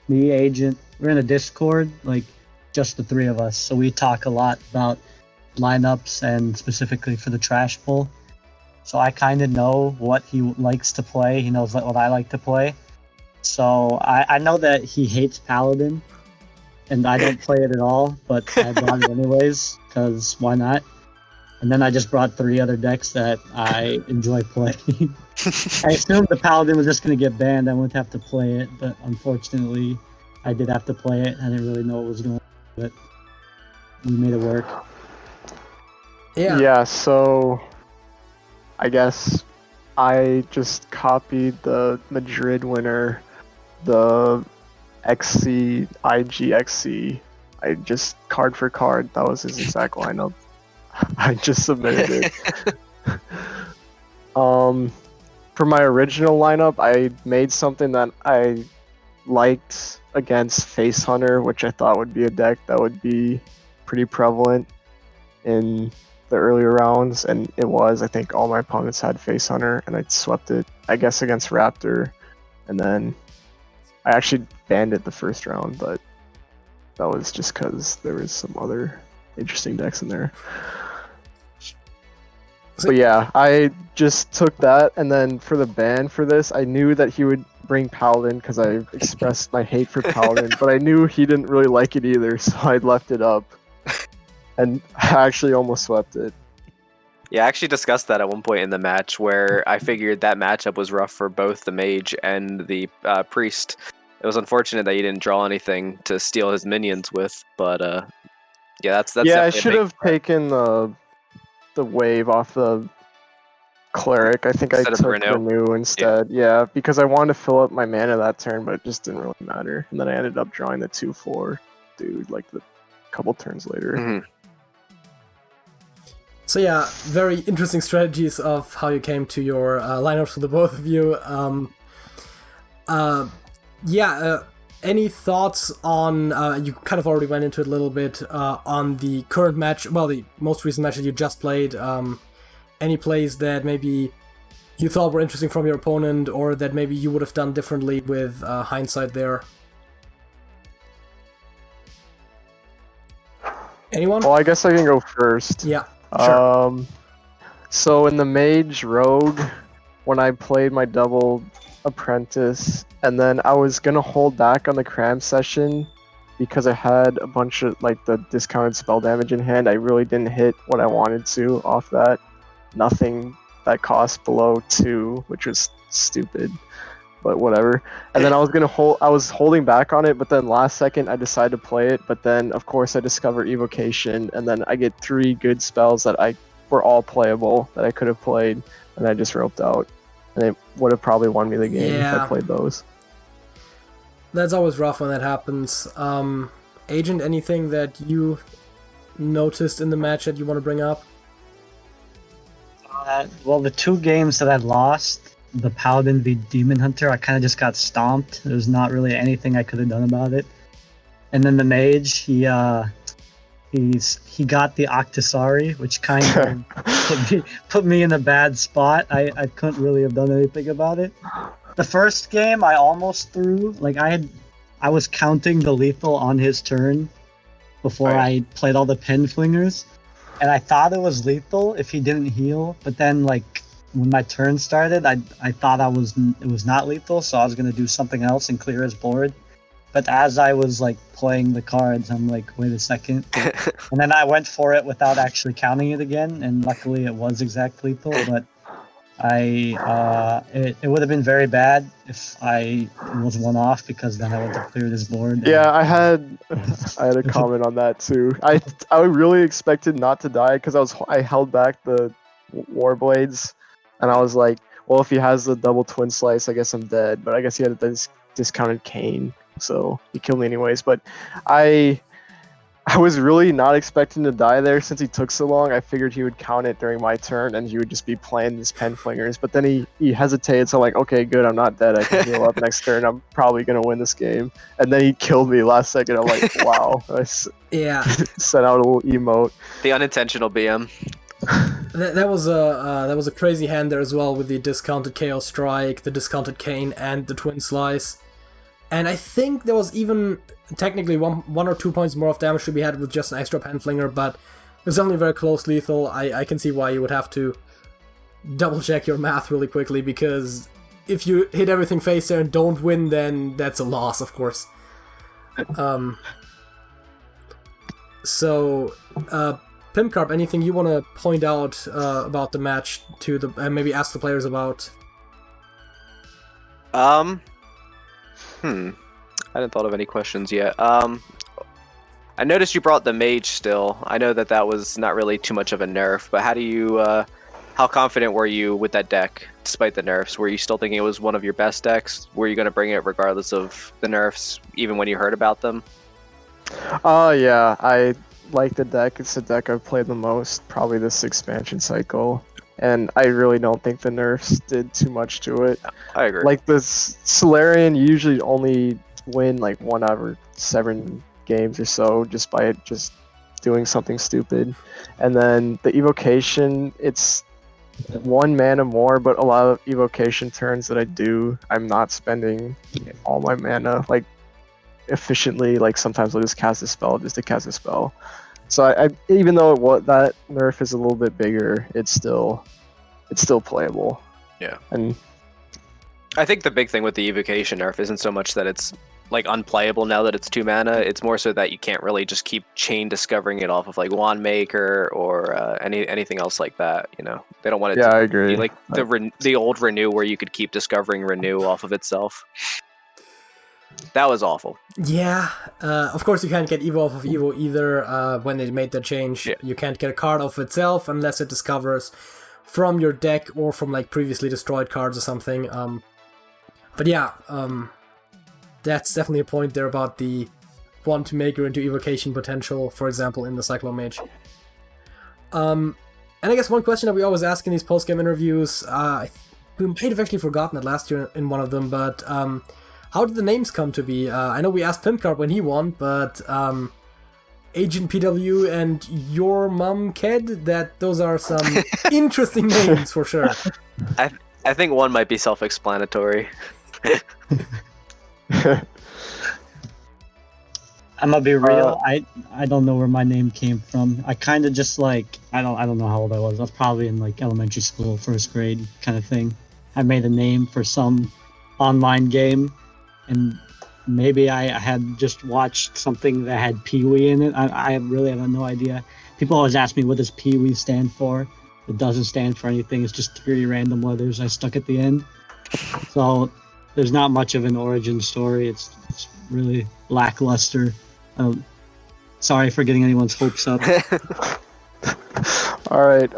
me, Agent, we're in a Discord, like just the 3 of us. So we talk a lot about lineups and specifically for the Trash Bowl. So I kind of know what he likes to play. He knows what I like to play. So I know that he hates Paladin, and I don't play it at all, but I bought it anyways, because why not? And then I just brought 3 other decks that I enjoy playing. I assumed the Paladin was just going to get banned. I wouldn't have to play it, but unfortunately, I did have to play it. I didn't really know what was going on, but we made it work. Yeah, so I guess I just copied the Madrid winner, the XC, IGXC. I just card for card, that was his exact lineup. I just submitted it. For my original lineup, I made something that I liked against Face Hunter, which I thought would be a deck that would be pretty prevalent in the earlier rounds, and it was. I think all my opponents had Face Hunter, and I swept it, I guess, against Raptor, and then I actually banned it the first round, but that was just because there was some other interesting decks in there. But yeah, I just took that, and then for the ban for this, I knew that he would bring Paladin because I expressed my hate for Paladin, but I knew he didn't really like it either, so I left it up. And I actually almost swept it. Yeah, I actually discussed that at one point in the match where I figured that matchup was rough for both the mage and the priest. It was unfortunate that he didn't draw anything to steal his minions with, but yeah, that's yeah. I should have taken the wave off the cleric. I think I took Renew instead. Yeah, because I wanted to fill up my mana that turn, but it just didn't really matter. And then I ended up drawing the 2/4 dude like the couple turns later. Mm-hmm. So yeah, very interesting strategies of how you came to your lineups for the both of you. Any thoughts on, you kind of already went into it a little bit, on the current match, well, the most recent match that you just played, any plays that maybe you thought were interesting from your opponent, or that maybe you would have done differently with hindsight there? Anyone? Well, I guess I can go first. Yeah, sure. So in the Mage Rogue, when I played my double Apprentice, and then I was gonna hold back on the Cram Session because I had a bunch of like the discounted spell damage in hand. I really didn't hit what I wanted to off that. Nothing that cost below 2, which was stupid, but whatever. And then I was holding back on it, but then last second I decided to play it. But then of course I discover Evocation, and then I get 3 good spells that were all playable that I could have played, and I just roped out. And it would have probably won me the game if I played those. That's always rough when that happens. Agent, anything that you noticed in the match that you want to bring up? Well, the 2 games that I lost, the Paladin v Demon Hunter, I kind of just got stomped. There's not really anything I could have done about it. And then the Mage, he got the Octisari, which kind of put me in a bad spot. I couldn't really have done anything about it. The first game I almost threw, like I was counting the lethal on his turn before I played all the pin flingers, and I thought it was lethal if he didn't heal. But then like when my turn started, I thought it was not lethal, so I was gonna do something else and clear his board. But as I was like playing the cards, I'm like, wait a second. And then I went for it without actually counting it again, and luckily it was exact lethal, but it would have been very bad if I was one off, because then I would have cleared his board. Yeah, I had a comment on that too. I really expected not to die because I held back the Warblades, and I was like, well, if he has the double twin slice, I guess I'm dead. But I guess he had this discounted Cane, so he killed me anyways. But I was really not expecting to die there since he took so long. I figured he would count it during my turn and he would just be playing his pen flingers. But then he hesitated, so I'm like, okay, good, I'm not dead. I can heal up next turn. I'm probably gonna win this game. And then he killed me last second. I'm like, wow. I sent out a little emote. The unintentional BM. That was a crazy hand there as well, with the discounted Chaos Strike, the discounted Cane, and the Twin Slice. And I think there was even technically one or 2 points more of damage to be had with just an extra pen flinger, but it was only very close lethal. I can see why you would have to double check your math really quickly, because if you hit everything face there and don't win, then that's a loss, of course. Pimcarp, anything you want to point out about the match to the and maybe ask the players about? I hadn't thought of any questions yet. I noticed you brought the mage still. I know that was not really too much of a nerf, but how confident were you with that deck, despite the nerfs? Were you still thinking it was one of your best decks? Were you going to bring it regardless of the nerfs, even when you heard about them? Yeah, I like the deck. It's the deck I've played the most, probably this expansion cycle. And I really don't think the nerfs did too much to it. I agree. Like the Solarian, you usually only win like 1 out of 7 games or so just by just doing something stupid. And then the evocation, it's 1 mana more, but a lot of evocation turns that I do, I'm not spending all my mana like efficiently. Like sometimes I'll just cast a spell just to cast a spell. So I even though that nerf is a little bit bigger, it's still playable. Yeah. And I think the big thing with the evocation nerf isn't so much that it's like unplayable now that it's 2 mana. It's more so that you can't really just keep chain discovering it off of like Wand Maker or anything else like that. You know, they don't want it to I agree. be like the old Renew where you could keep discovering Renew off of itself. That was awful. Yeah, of course you can't get Evo off of Evo either. When they made the change, you can't get a card off itself unless it discovers from your deck or from like previously destroyed cards or something. But yeah, that's definitely a point there about the want to make her into evocation potential, for example, in the Cyclone Mage. And I guess one question that we always ask in these post-game interviews, we might have actually forgotten it last year in one of them, but how did the names come to be? I know we asked Pimcarp when he won, but AgentPWE and urmumked, those are some interesting names for sure. I think one might be self-explanatory. I'm gonna be real. I don't know where my name came from. I kind of just like I don't know how old I was. I was probably in like elementary school, 1st grade kind of thing. I made a name for some online game, and maybe I had just watched something that had Pee-wee in it. I really have no idea. People always ask me what does Pee-wee stand for. It doesn't stand for anything. It's just 3 random letters I stuck at the end. So there's not much of an origin story. It's really lackluster. Sorry for getting anyone's hopes up. all right,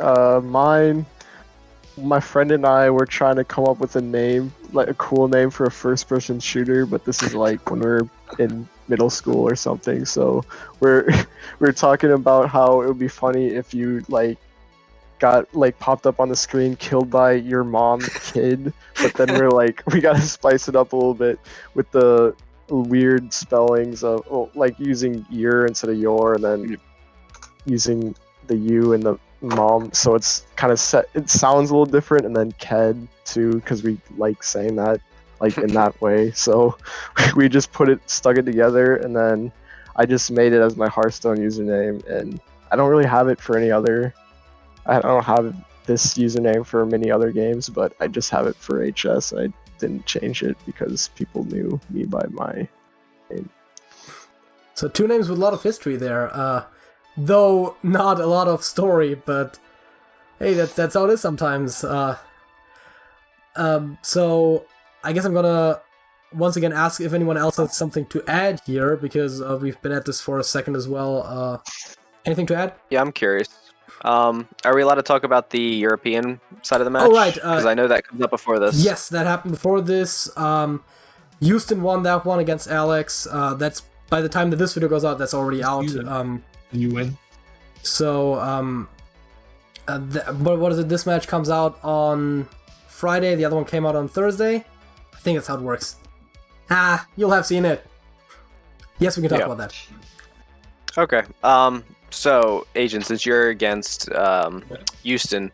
my friend and I were trying to come up with a name, like a cool name for a first-person shooter, but this is like when we're in middle school or something. So we're talking about how it would be funny if you like got like popped up on the screen killed by your mom kid, but then we're like we gotta spice it up a little bit with the weird spellings of like using your instead of your, and then using the U and the mom, so it's kind of set. It sounds a little different, and then ked too, because we like saying that like in that way. So we just stuck it together, and then I just made it as my Hearthstone username, and I don't really have it for any other. I don't have this username for many other games, but I just have it for HS. I didn't change it because people knew me by my name. So 2 names with a lot of history there. Though not a lot of story, but hey, that's how it is sometimes. So I guess I'm gonna once again ask if anyone else has something to add here, because we've been at this for a second as well. Anything to add? Yeah, I'm curious. Are we allowed to talk about the European side of the match? Oh, right. Because I know that comes up before this. Yes, that happened before this. Houston won that one against Alex. That's by the time that this video goes out, that's already out. You win. So, what is it? This match comes out on Friday. The other one came out on Thursday. I think that's how it works. You'll have seen it. Yes, we can talk about that. Okay. So, Agent, since you're against Houston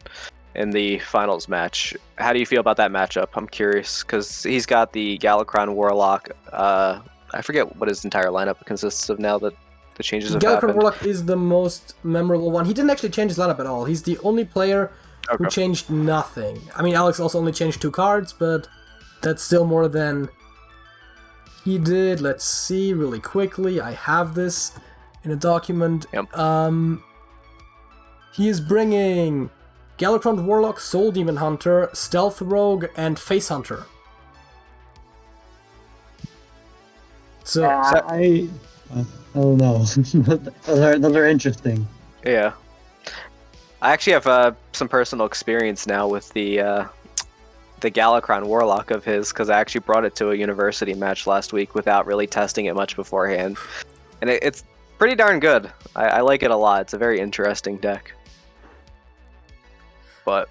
in the finals match, how do you feel about that matchup? I'm curious, because he's got the Galakron Warlock. I forget what his entire lineup consists of now that the changes have happened. Galakron Warlock is the most memorable one. He didn't actually change his lineup at all. He's the only player who changed nothing. I mean, Alex also only changed 2 cards, but that's still more than he did. Let's see really quickly. I have this in a document. Yep. He is bringing Galacron Warlock, Soul Demon Hunter, Stealth Rogue, and Face Hunter. So I don't know. those are interesting. Yeah. I actually have some personal experience now with the Galacron Warlock of his, because I actually brought it to a university match last week without really testing it much beforehand. And it's pretty darn good. I like it a lot. It's a very interesting deck. But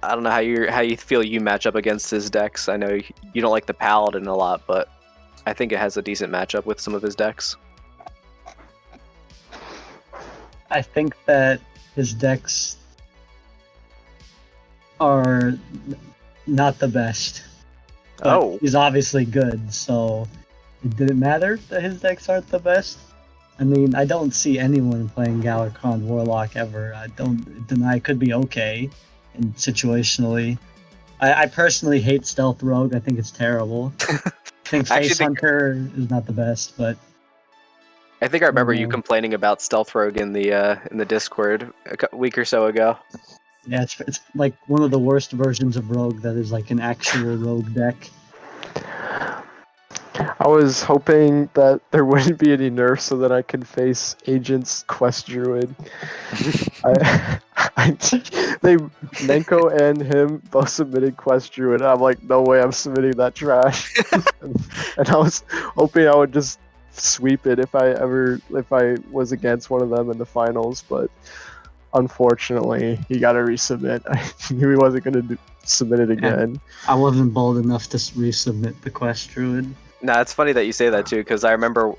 I don't know how you feel you match up against his decks. I know you don't like the Paladin a lot, but I think it has a decent matchup with some of his decks. I think that his decks are not the best. But he's obviously good, so it didn't matter that his decks aren't the best. I mean, I don't see anyone playing Galacron Warlock ever. I don't deny it could be okay, and situationally. I personally hate Stealth Rogue. I think it's terrible. I think Face Hunter is not the best, but I think I remember you complaining about Stealth Rogue in the Discord a week or so ago. Yeah, it's like one of the worst versions of Rogue that is like an actual Rogue deck. I was hoping that there wouldn't be any nerfs so that I could face Agent's Quest Druid. Nenko and him both submitted Quest Druid. I'm like, no way, I'm submitting that trash. and I was hoping I would just sweep it if I was against one of them in the finals, but unfortunately he got to resubmit. I knew he wasn't going to submit it again. I wasn't bold enough to resubmit the Quest Druid. Nah, it's funny that you say that too, because I remember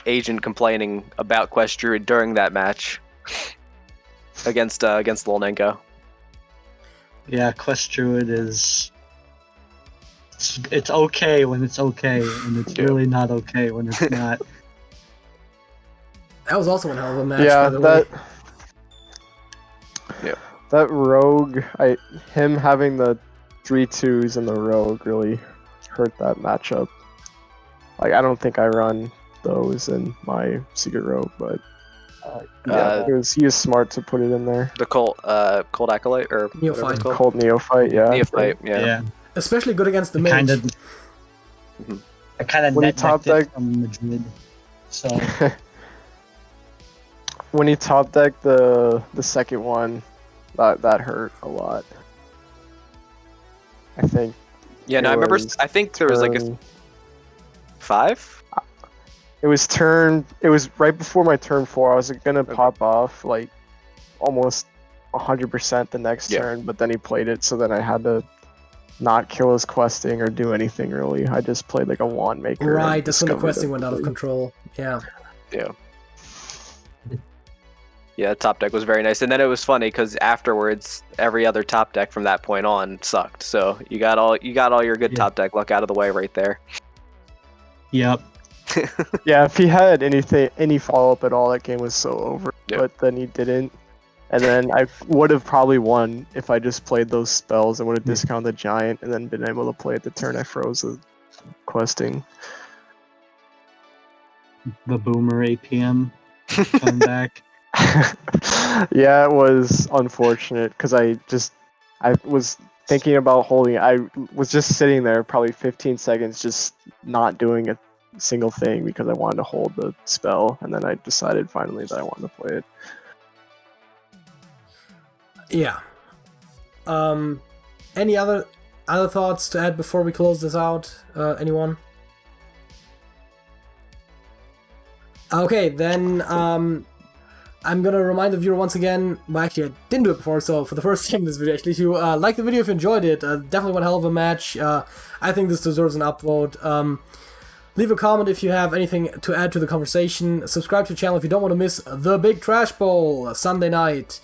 Agent complaining about Quest Druid during that match against Lolnenko. Yeah, Quest Druid is it's okay when it's okay, and it's really not okay when it's not. That was also one hell of a match, by the way. That Rogue, him having the 3/2s in the Rogue really hurt that matchup. Like, I don't think I run those in my Secret Rogue, but he was smart to put it in there. The Cold Acolyte or Neophyte. Cold Neophyte, yeah. Neophyte, yeah. Especially good against the mage. I kind of when he top decked from Madrid, so when he top decked the second one, that hurt a lot. I think. Yeah, no, I remember. I think there was like a 5. It was right before my turn 4. I was gonna pop off like almost 100% the next turn, but then he played it, so then I had to not kill his questing or do anything really. I just played like a wand maker. Right, that's when the questing went out of control. Yeah. Yeah, top deck was very nice, and then it was funny because afterwards, every other top deck from that point on sucked. So you got all your good top deck luck out of the way right there. Yep. Yeah, if he had any follow up at all, that game was so over. But then he didn't, and then I would have probably won if I just played those spells. I would have discounted the giant and then been able to play it the turn I froze the questing. The Boomer APM come back. Yeah, it was unfortunate because I was thinking about holding. I was just sitting there probably 15 seconds just not doing a single thing because I wanted to hold the spell, and then I decided finally that I wanted to play it. Yeah. Any other thoughts to add before we close this out? Anyone? Okay, then I'm gonna remind the viewer once again, well actually I didn't do it before, so for the first time in this video actually, to like the video if you enjoyed it. Definitely one hell of a match. I think this deserves an upvote. Leave a comment if you have anything to add to the conversation. Subscribe to the channel if you don't want to miss the big Trash Bowl Sunday night.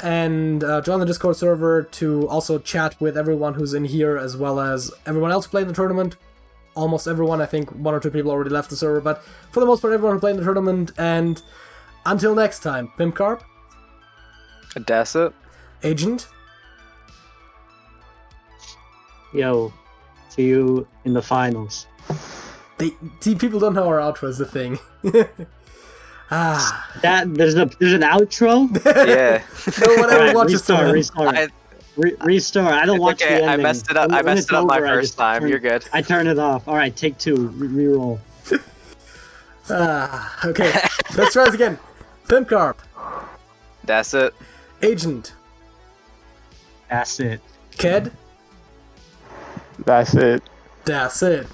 And join the Discord server to also chat with everyone who's in here, as well as everyone else playing the tournament. Almost everyone, I think 1 or 2 people already left the server, but for the most part everyone who played the tournament. And until next time, Pimpcarp, That's it. Agent. Yo, see you in the finals. See, people don't know our outro is the thing. Ah. There's an outro. Yeah. No one ever Alright, watches the restart. I- Restart. I don't watch okay, the I ending. messed it up. I When messed it's it up my over, I first just time. turn- You're good. I turn it off. All right, take 2. Reroll. Okay, let's try this again. Pimp Carp, That's it. Agent, That's it. Ked, That's it. that's it.